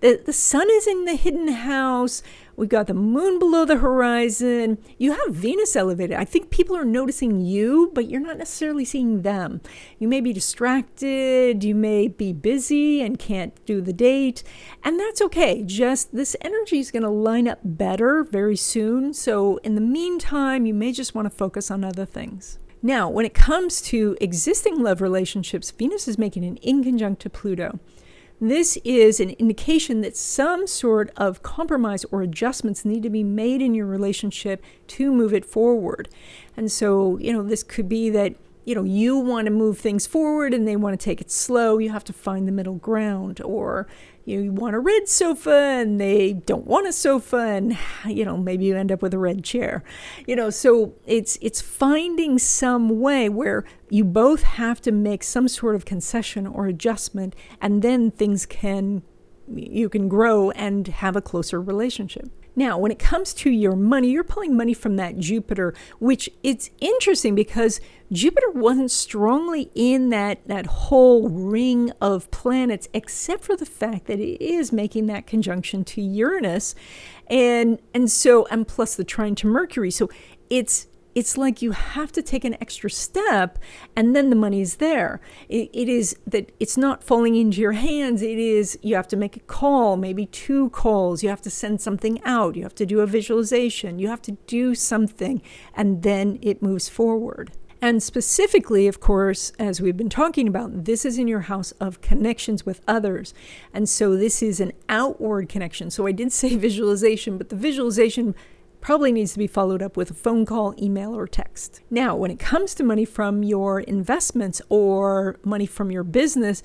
the sun is in the hidden house. We've got the moon below the horizon. You have Venus elevated. I think people are noticing you, but you're not necessarily seeing them. You may be distracted. You may be busy and can't do the date. And that's okay. Just this energy is going to line up better very soon. So in the meantime, you may just want to focus on other things. Now, when it comes to existing love relationships, Venus is making an inconjunct to Pluto. this is an indication that some sort of compromise or adjustments need to be made in your relationship to move it forward. And so, this could be that, you want to move things forward and they want to take it slow. You have to find the middle ground. Or you want a red sofa and they don't want a sofa, and maybe you end up with a red chair. So it's finding some way where you both have to make some sort of concession or adjustment, and then you can grow and have a closer relationship. Now, when it comes to your money, you're pulling money from that Jupiter, which it's interesting because Jupiter wasn't strongly in that whole ring of planets, except for the fact that it is making that conjunction to Uranus, and plus the trine to Mercury. So it's like you have to take an extra step, and then the money's there. It is that it's not falling into your hands. It is, you have to make a call, maybe 2 calls. You have to send something out. You have to do a visualization. You have to do something, and then it moves forward. And specifically, of course, as we've been talking about, this is in your house of connections with others. And so this is an outward connection. So I did say visualization, but the visualization probably needs to be followed up with a phone call, email, or text. Now, when it comes to money from your investments or money from your business,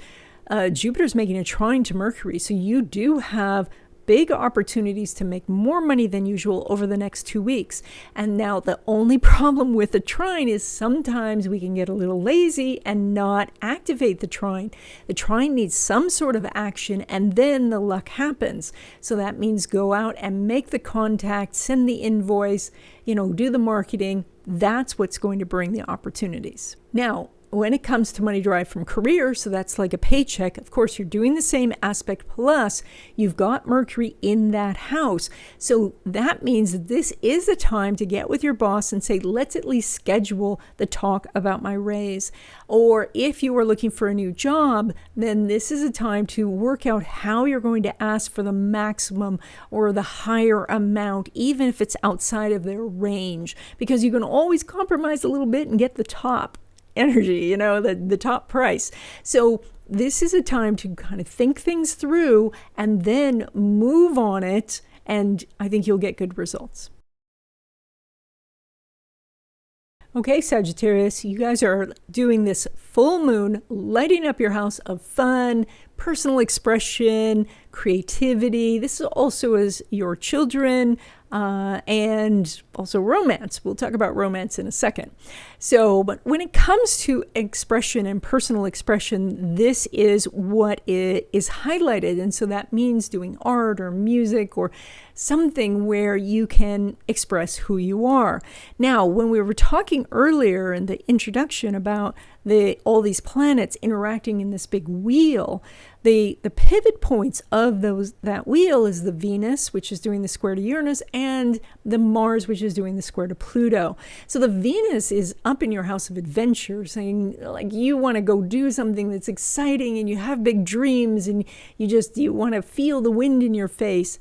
Jupiter's making a trine to Mercury. So you do have big opportunities to make more money than usual over the next 2 weeks. And now the only problem with the trine is sometimes we can get a little lazy and not activate the trine. The trine needs some sort of action, and then the luck happens. So that means go out and make the contact, send the invoice, do the marketing. That's what's going to bring the opportunities. Now, when it comes to money derived from career, so that's like a paycheck, of course, you're doing the same aspect, plus you've got Mercury in that house. So that means that this is the time to get with your boss and say, let's at least schedule the talk about my raise. Or if you are looking for a new job, then this is a time to work out how you're going to ask for the maximum or the higher amount, even if it's outside of their range, because you can always compromise a little bit and get the top energy, the top price. So this is a time to kind of think things through and then move on it, and I think you'll get good results. Okay, Sagittarius, you guys are doing this full moon, lighting up your house of fun, personal expression, creativity. This also is your children, and also romance. We'll talk about romance in a second. So, but when it comes to expression and personal expression, this is what it is highlighted. And so that means doing art or music or something where you can express who you are. Now, when we were talking earlier in the introduction about all these planets interacting in this big wheel, the pivot points of that wheel is the Venus, which is doing the square to Uranus, and the Mars, which is doing the square to Pluto. So the Venus is up in your house of adventure, saying like you want to go do something that's exciting and you have big dreams and you want to feel the wind in your face.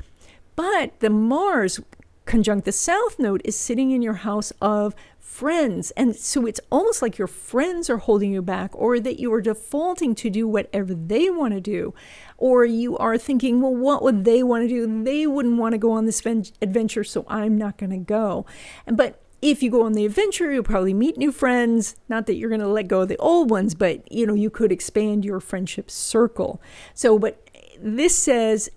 But the Mars conjunct the South Node is sitting in your house of friends. And so it's almost like your friends are holding you back, or that you are defaulting to do whatever they want to do. Or you are thinking, well, what would they want to do? They wouldn't want to go on this adventure, so I'm not going to go. But if you go on the adventure, you'll probably meet new friends. Not that you're going to let go of the old ones, but you could expand your friendship circle. So, but this says,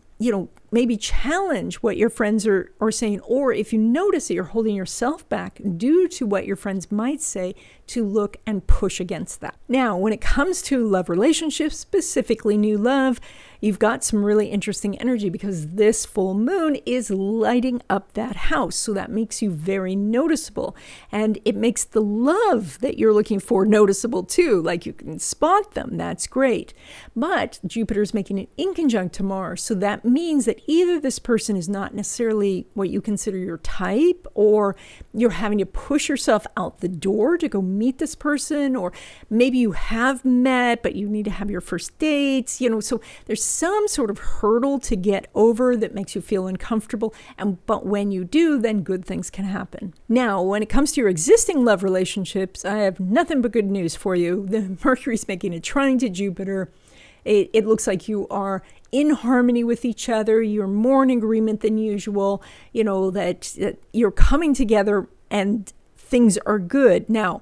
maybe challenge what your friends are saying, or if you notice that you're holding yourself back due to what your friends might say, to look and push against that. Now, when it comes to love relationships, specifically new love, you've got some really interesting energy because this full moon is lighting up that house. So that makes you very noticeable, and it makes the love that you're looking for noticeable too. Like you can spot them. That's great. But Jupiter's making it in conjunct to Mars. So that means that either this person is not necessarily what you consider your type, or you're having to push yourself out the door to go meet this person, or maybe you have met, but you need to have your first dates, so there's some sort of hurdle to get over that makes you feel uncomfortable. But when you do, then good things can happen. Now, when it comes to your existing love relationships, I have nothing but good news for you. The Mercury's making a trine to Jupiter. It looks like you are in harmony with each other. You're more in agreement than usual, that you're coming together and things are good. Now,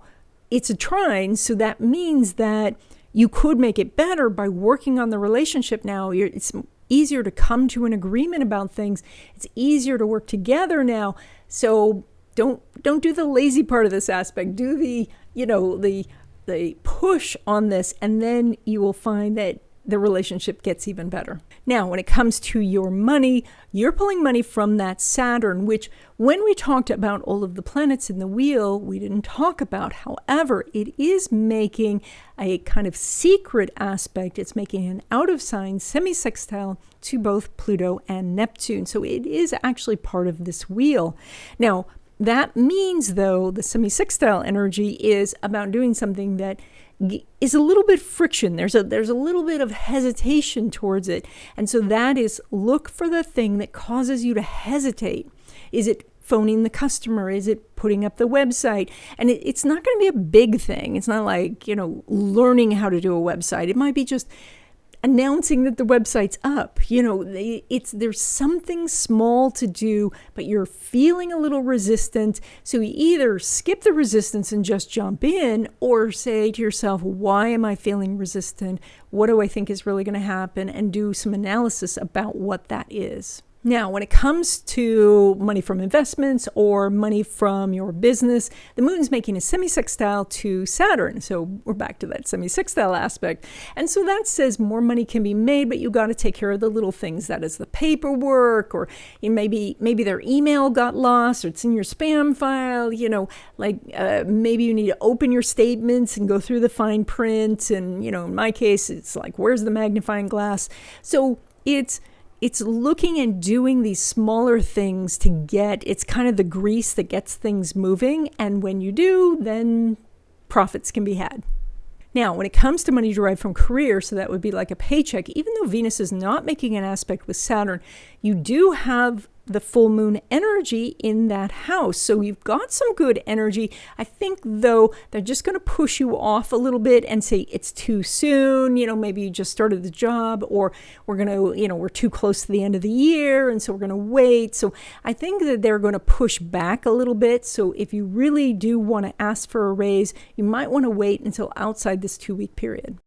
it's a trine, so that means that you could make it better by working on the relationship now. It's easier to come to an agreement about things. It's easier to work together now. So don't do the lazy part of this aspect. Do the push on this, and then you will find that the relationship gets even better. Now, when it comes to your money, you're pulling money from that Saturn, which when we talked about all of the planets in the wheel, we didn't talk about. However, it is making a kind of secret aspect. It's making an out of sign semi-sextile to both Pluto and Neptune. So it is actually part of this wheel. Now, that means, though, the semi-sextile energy is about doing something that is a little bit friction. There's a little bit of hesitation towards it. And so that is, look for the thing that causes you to hesitate. Is it phoning the customer? Is it putting up the website? And it's not going to be a big thing. It's not like, learning how to do a website. It might be just announcing that the website's up. There's something small to do, but you're feeling a little resistant. So you either skip the resistance and just jump in, or say to yourself, why am I feeling resistant? What do I think is really going to happen? And do some analysis about what that is. Now, when it comes to money from investments or money from your business, the moon's making a semi-sextile to Saturn. So we're back to that semi-sextile aspect. And so that says more money can be made, but you got to take care of the little things. That is the paperwork, or maybe their email got lost, or it's in your spam file, maybe you need to open your statements and go through the fine print. And, in my case, it's like, where's the magnifying glass? So it's looking and doing these smaller things it's kind of the grease that gets things moving. And when you do, then profits can be had. Now, when it comes to money derived from career, so that would be like a paycheck, even though Venus is not making an aspect with Saturn, you do have the full moon energy in that house. So you've got some good energy. I think, though, they're just going to push you off a little bit and say it's too soon. Maybe you just started the job, or we're too close to the end of the year, and so we're going to wait. So I think that they're going to push back a little bit. So if you really do want to ask for a raise, you might want to wait until outside this 2-week period.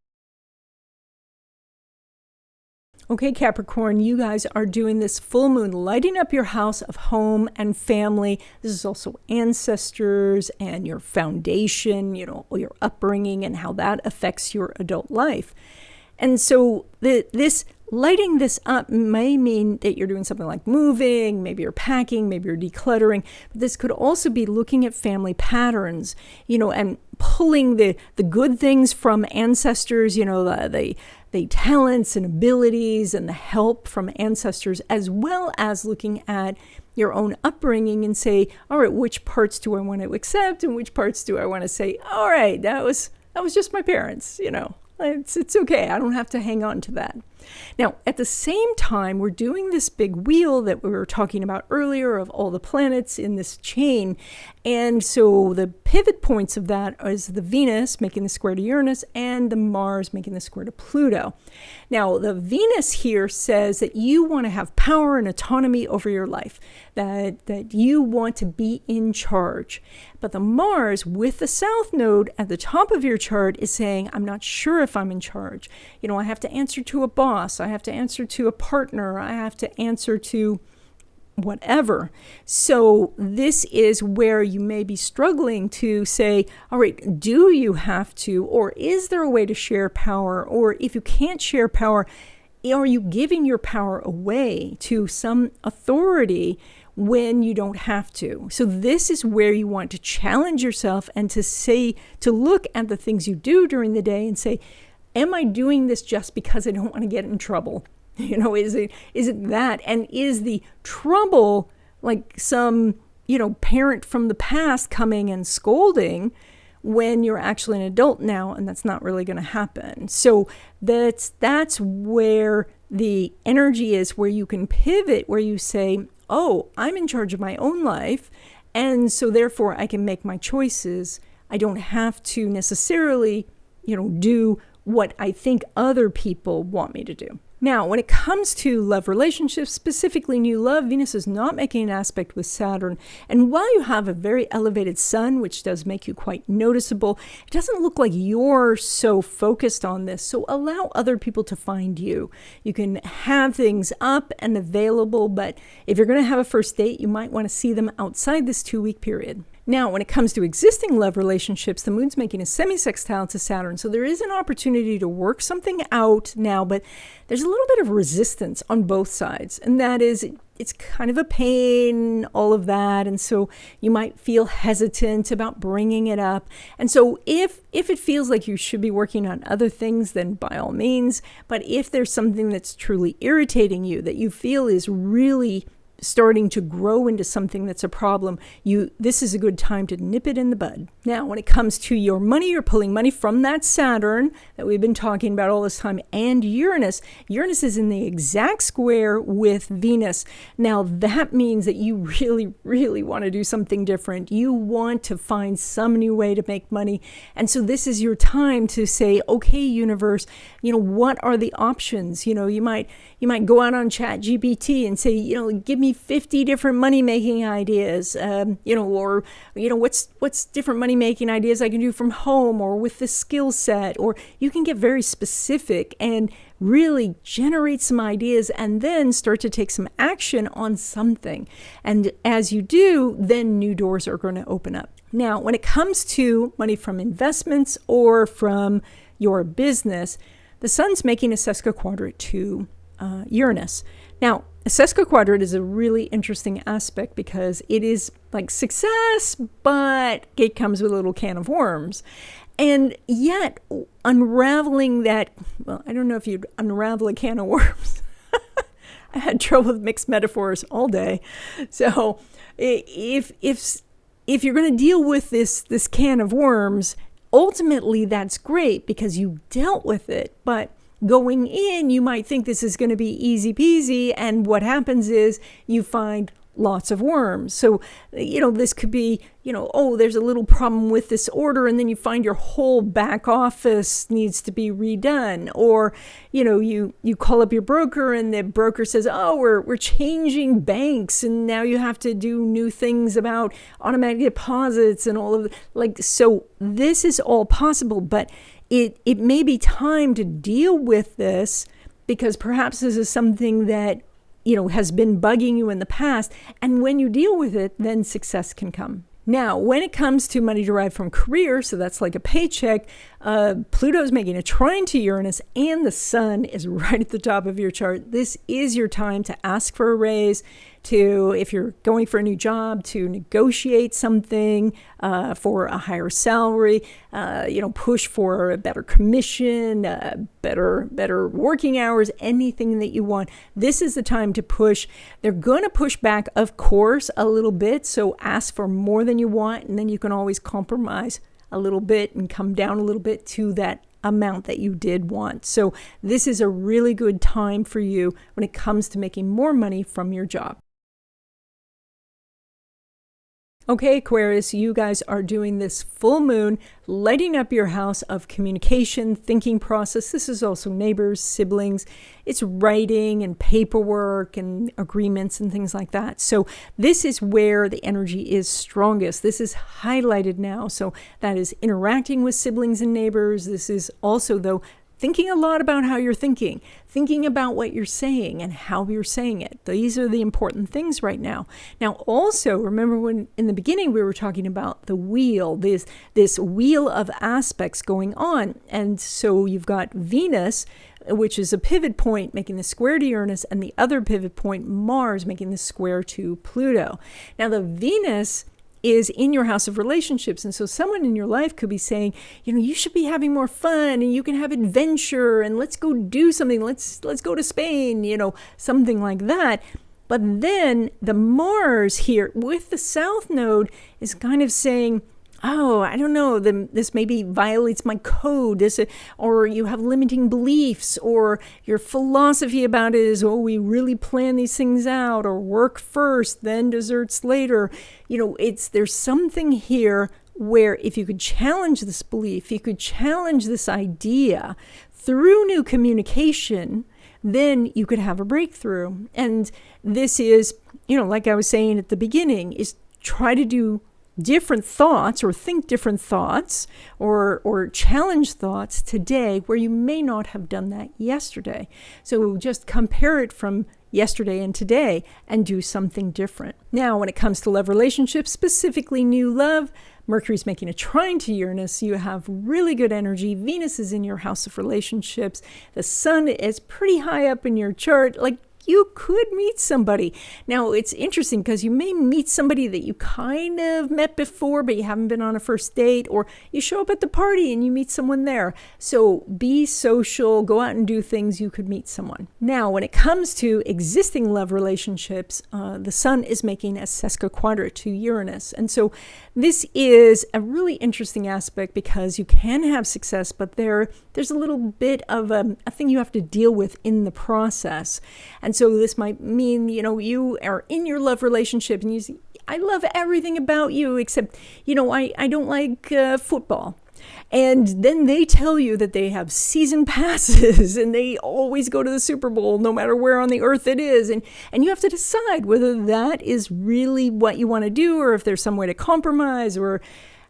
Okay, Capricorn, you guys are doing this full moon, lighting up your house of home and family. This is also ancestors and your foundation, your upbringing, and how that affects your adult life. And so this lighting this up may mean that you're doing something like moving, maybe you're packing, maybe you're decluttering. But this could also be looking at family patterns, and pulling the good things from ancestors, the talents and abilities and the help from ancestors, as well as looking at your own upbringing and say, all right, which parts do I want to accept and which parts do I want to say, all right, that was just my parents, It's okay. I don't have to hang on to that. Now, at the same time, we're doing this big wheel that we were talking about earlier of all the planets in this chain. And so the pivot points of that is the Venus making the square to Uranus and the Mars making the square to Pluto. Now, the Venus here says that you want to have power and autonomy over your life, that you want to be in charge. But the Mars with the South Node at the top of your chart is saying, I'm not sure if I'm in charge. I have to answer to a boss. I have to answer to a partner. I have to answer to whatever. So this is where you may be struggling to say, all right, do you have to, or is there a way to share power? Or if you can't share power, are you giving your power away to some authority when you don't have to? So this is where you want to challenge yourself and to look at the things you do during the day and say, am I doing this just because I don't want to get in trouble? Is it that? And is the trouble like some, parent from the past coming and scolding when you're actually an adult now, and that's not really going to happen? So that's where the energy is, where you can pivot, where you say, oh, I'm in charge of my own life, and so therefore I can make my choices. I don't have to necessarily, do what I think other people want me to do. Now, when it comes to love relationships, specifically new love, Venus is not making an aspect with Saturn. And while you have a very elevated sun, which does make you quite noticeable, it doesn't look like you're so focused on this. So allow other people to find you. You can have things up and available, but if you're going to have a first date, you might want to see them outside this 2-week period. Now, when it comes to existing love relationships, the moon's making a semi-sextile to Saturn. So there is an opportunity to work something out now, but there's a little bit of resistance on both sides. And that is, it's kind of a pain, all of that. And so you might feel hesitant about bringing it up. And so if it feels like you should be working on other things, then by all means. But if there's something that's truly irritating you, that you feel is really starting to grow into something that's a problem, this is a good time to nip it in the bud. Now, when it comes to your money, you're pulling money from that Saturn that we've been talking about all this time, and Uranus. Uranus is in the exact square with Venus. Now, that means that you really, really want to do something different. You want to find some new way to make money. And so this is your time to say, okay, universe, what are the options? You might go out on ChatGPT and say, give me 50 different money-making ideas, or what's different money-making ideas I can do from home or with the skill set, or you can get very specific and really generate some ideas and then start to take some action on something. And as you do, then new doors are going to open up. Now, when it comes to money from investments or from your business, the sun's making a sesquiquadrate to Uranus. Now, a sesquiquadrate is a really interesting aspect because it is like success, but it comes with a little can of worms. And yet, unraveling that, well, I don't know if you'd unravel a can of worms. I had trouble with mixed metaphors all day. So if you're going to deal with this can of worms, ultimately that's great because you dealt with it. But going in, you might think this is going to be easy peasy, and what happens is you find lots of worms. So, this could be, there's a little problem with this order, and then you find your whole back office needs to be redone. Or, you call up your broker and the broker says, oh, we're changing banks, and now you have to do new things about automatic deposits and all of so this is all possible, but it may be time to deal with this because perhaps this is something that has been bugging you in the past. And when you deal with it, then success can come. Now, when it comes to money derived from career, so that's like a paycheck, Pluto's making a trine to Uranus and the sun is right at the top of your chart. This is your time to ask for a raise, if you're going for a new job, to negotiate something for a higher salary, push for a better commission, better working hours, anything that you want. This is the time to push. They're going to push back, of course, a little bit. So ask for more than you want, and then you can always compromise a little bit and come down a little bit to that amount that you did want. So this is a really good time for you when it comes to making more money from your job. Okay, Aquarius, you guys are doing this full moon, lighting up your house of communication, thinking process. This is also neighbors, siblings. It's writing and paperwork and agreements and things like that. So this is where the energy is strongest. This is highlighted now. So that is interacting with siblings and neighbors. This is also, though, thinking a lot about how you're thinking about what you're saying and how you're saying it. These are the important things right now. Now, also, remember when in the beginning we were talking about the wheel, this wheel of aspects going on. And so you've got Venus, which is a pivot point making the square to Uranus, and the other pivot point, Mars, making the square to Pluto. Now, the Venus is in your house of relationships. And so someone in your life could be saying, you should be having more fun and you can have adventure and let's go do something. Let's go to Spain, something like that. But then the Mars here with the South Node is kind of saying, oh, I don't know, this maybe violates my code, or you have limiting beliefs, or your philosophy about it is, we really plan these things out, or work first, then desserts later. There's something here where if you could challenge this belief, you could challenge this idea through new communication, then you could have a breakthrough. And this is, like I was saying at the beginning, is try to do different thoughts or think different thoughts or challenge thoughts today where you may not have done that yesterday. So just compare it from yesterday and today and do something different. Now, when it comes to love relationships, specifically new love, Mercury's making a trine to Uranus. You have really good energy. Venus is in your house of relationships. The sun is pretty high up in your chart. Like, you could meet somebody. Now, it's interesting because you may meet somebody that you kind of met before, but you haven't been on a first date, or you show up at the party and you meet someone there. So be social, go out and do things. You could meet someone. Now, when it comes to existing love relationships, the sun is making a sesquiquadrate to Uranus. And so this is a really interesting aspect because you can have success, but there's a little bit of a thing you have to deal with in the process. And so this might mean, you are in your love relationship and you say, I love everything about you except, I don't like football. And then they tell you that they have season passes and they always go to the Super Bowl no matter where on the earth it is. And you have to decide whether that is really what you want to do or if there's some way to compromise or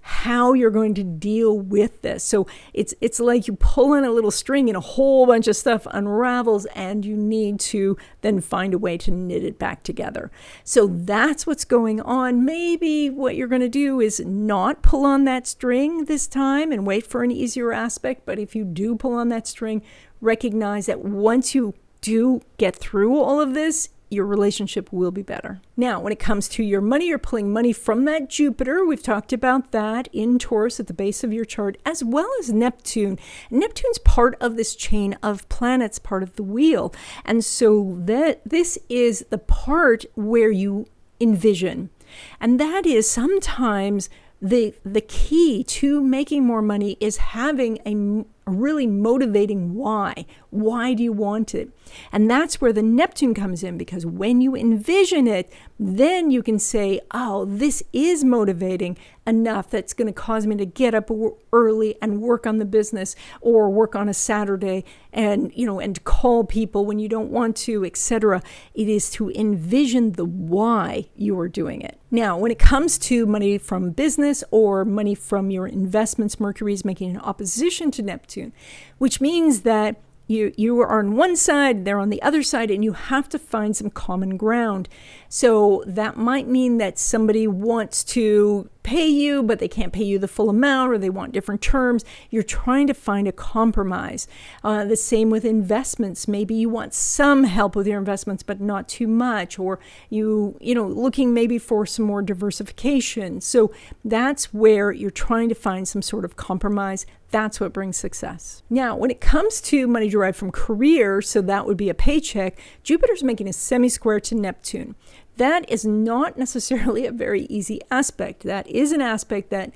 how you're going to deal with this. So it's like you pull on a little string and a whole bunch of stuff unravels and you need to then find a way to knit it back together. So that's what's going on. Maybe what you're going to do is not pull on that string this time and wait for an easier aspect. But if you do pull on that string, recognize that once you do get through all of this, your relationship will be better. Now, when it comes to your money, you're pulling money from that Jupiter. We've talked about that in Taurus at the base of your chart, as well as Neptune. Neptune's part of this chain of planets, part of the wheel. And so this is the part where you envision. And that is sometimes the key to making more money is having a really motivating why. Why do you want it? And that's where the Neptune comes in, because when you envision it, then you can say, oh, this is motivating enough that's going to cause me to get up early and work on the business or work on a Saturday and, and call people when you don't want to, etc. It is to envision the why you are doing it. Now, when it comes to money from business or money from your investments, Mercury is making an opposition to Neptune, which means that you are on one side, they're on the other side, and you have to find some common ground. So that might mean that somebody wants to pay you, but they can't pay you the full amount, or they want different terms. You're trying to find a compromise. The same with investments. Maybe you want some help with your investments, but not too much, or looking maybe for some more diversification. So that's where you're trying to find some sort of compromise. That's what brings success. Now, when it comes to money derived from career, so that would be a paycheck, Jupiter's making a semi-square to Neptune. That is not necessarily a very easy aspect. That is an aspect that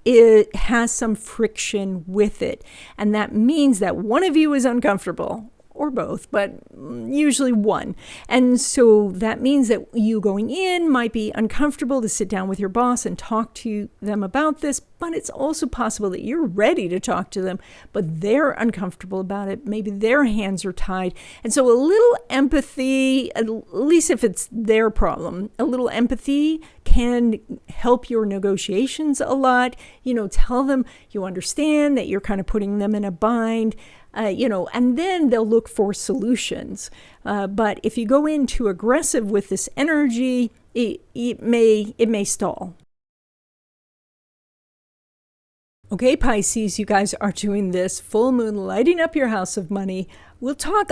it has some friction with it. And that means that one of you is uncomfortable, or both, but usually one. And so that means that you going in might be uncomfortable to sit down with your boss and talk to them about this, but it's also possible that you're ready to talk to them, but they're uncomfortable about it. Maybe their hands are tied. And so a little empathy, at least if it's their problem, a little empathy can help your negotiations a lot. Tell them you understand that you're kind of putting them in a bind. And then they'll look for solutions. But if you go in too aggressive with this energy, it may stall. Okay, Pisces, you guys are doing this full moon, lighting up your house of money. We'll talk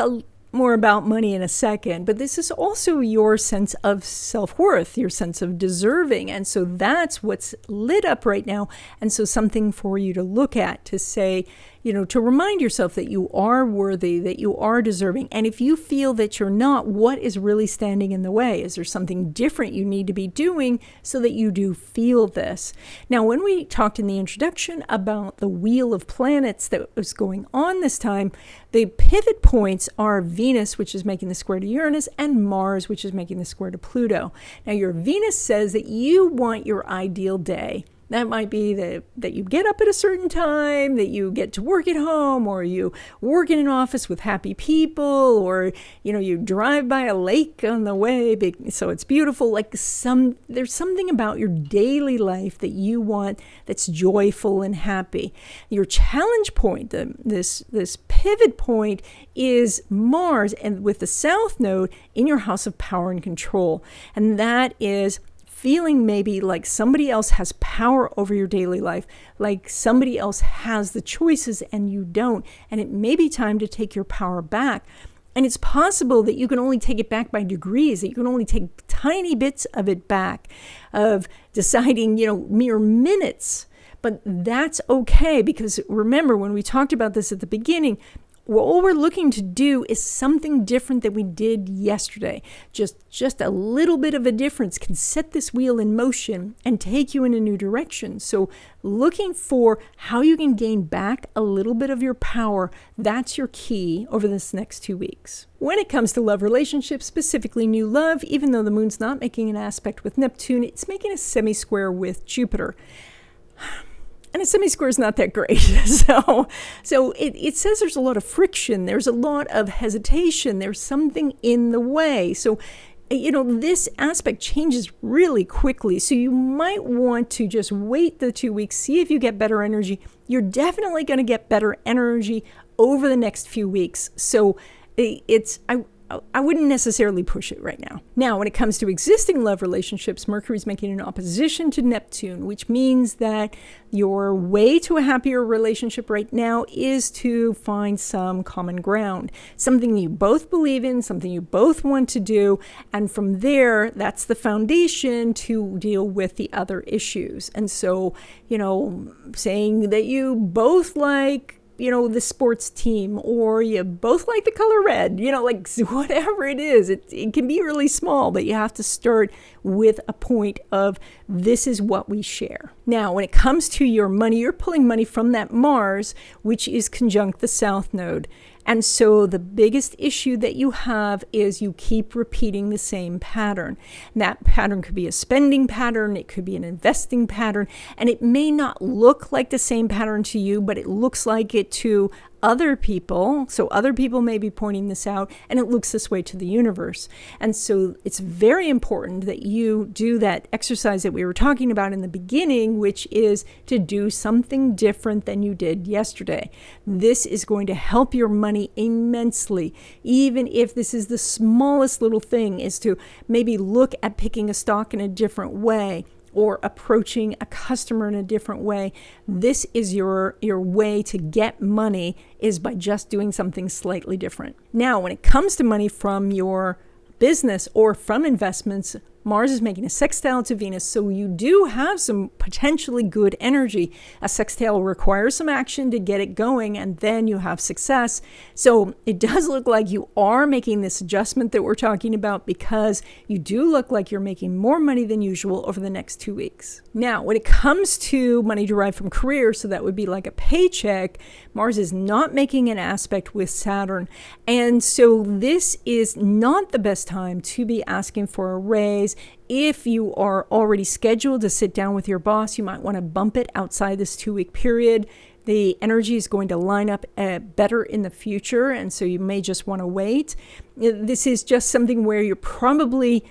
more about money in a second, but this is also your sense of self-worth, your sense of deserving. And so that's what's lit up right now. And so something for you to look at, to say, to remind yourself that you are worthy, that you are deserving. And if you feel that you're not, what is really standing in the way? Is there something different you need to be doing so that you do feel this? Now, when we talked in the introduction about the wheel of planets that was going on this time, the pivot points are Venus, which is making the square to Uranus, and Mars, which is making the square to Pluto. Now, your Venus says that you want your ideal day That might be that you get up at a certain time, that you get to work at home, or you work in an office with happy people, or, you drive by a lake on the way, so it's beautiful. Like there's something about your daily life that you want that's joyful and happy. Your challenge point, this pivot point, is Mars, and with the South Node in your house of power and control. And that is feeling maybe like somebody else has power over your daily life, like somebody else has the choices and you don't. And it may be time to take your power back. And it's possible that you can only take it back by degrees, that you can only take tiny bits of it back, of deciding, mere minutes. But that's okay, because remember, when we talked about this at the beginning, all we're looking to do is something different than we did yesterday. Just a little bit of a difference can set this wheel in motion and take you in a new direction. So looking for how you can gain back a little bit of your power, that's your key over this next 2 weeks. When it comes to love relationships, specifically new love, even though the moon's not making an aspect with Neptune, it's making a semi-square with Jupiter. And a semi-square is not that great. So it says there's a lot of friction. There's a lot of hesitation. There's something in the way. So, this aspect changes really quickly. So you might want to just wait the 2 weeks, see if you get better energy. You're definitely going to get better energy over the next few weeks. So I wouldn't necessarily push it right now. Now, when it comes to existing love relationships, Mercury's making an opposition to Neptune, which means that your way to a happier relationship right now is to find some common ground, something you both believe in, something you both want to do. And from there, that's the foundation to deal with the other issues. And so, saying that you both like the sports team, or you both like the color red, like whatever it is, it can be really small, but you have to start with a point of this is what we share. Now, when it comes to your money, you're pulling money from that Mars, which is conjunct the South Node. And so the biggest issue that you have is you keep repeating the same pattern. And that pattern could be a spending pattern, it could be an investing pattern, and it may not look like the same pattern to you, but it looks like it to other people. So other people may be pointing this out, and it looks this way to the universe. And so it's very important that you do that exercise that we were talking about in the beginning, which is to do something different than you did yesterday. This is going to help your money immensely. Even if this is the smallest little thing, is to maybe look at picking a stock in a different way, or approaching a customer in a different way. This is your way to get money, is by just doing something slightly different. Now, when it comes to money from your business or from investments, Mars is making a sextile to Venus, so you do have some potentially good energy. A sextile requires some action to get it going, and then you have success. So it does look like you are making this adjustment that we're talking about, because you do look like you're making more money than usual over the next 2 weeks. Now, when it comes to money derived from career, so that would be like a paycheck, Mars is not making an aspect with Saturn. And so this is not the best time to be asking for a raise. If you are already scheduled to sit down with your boss, you might want to bump it outside this 2 week period. The energy is going to line up better in the future, and so you may just want to wait. This is just something where you're probably,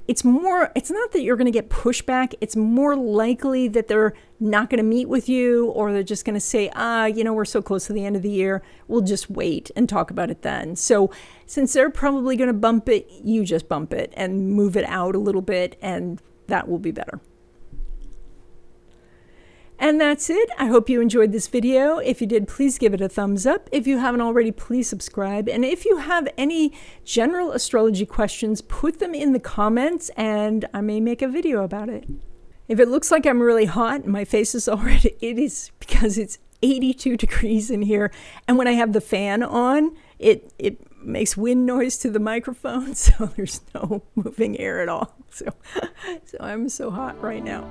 it's not that you're going to get pushback. It's more likely that they're not going to meet with you, or they're just going to say, we're so close to the end of the year, we'll just wait and talk about it then. So since they're probably going to bump it, you just bump it and move it out a little bit, and that will be better. And that's it. I hope you enjoyed this video. If you did, please give it a thumbs up. If you haven't already, please subscribe. And if you have any general astrology questions, put them in the comments and I may make a video about it. If it looks like I'm really hot and my face is all red, it is because it's 82 degrees in here. And when I have the fan on, it makes wind noise to the microphone, so there's no moving air at all. So I'm so hot right now.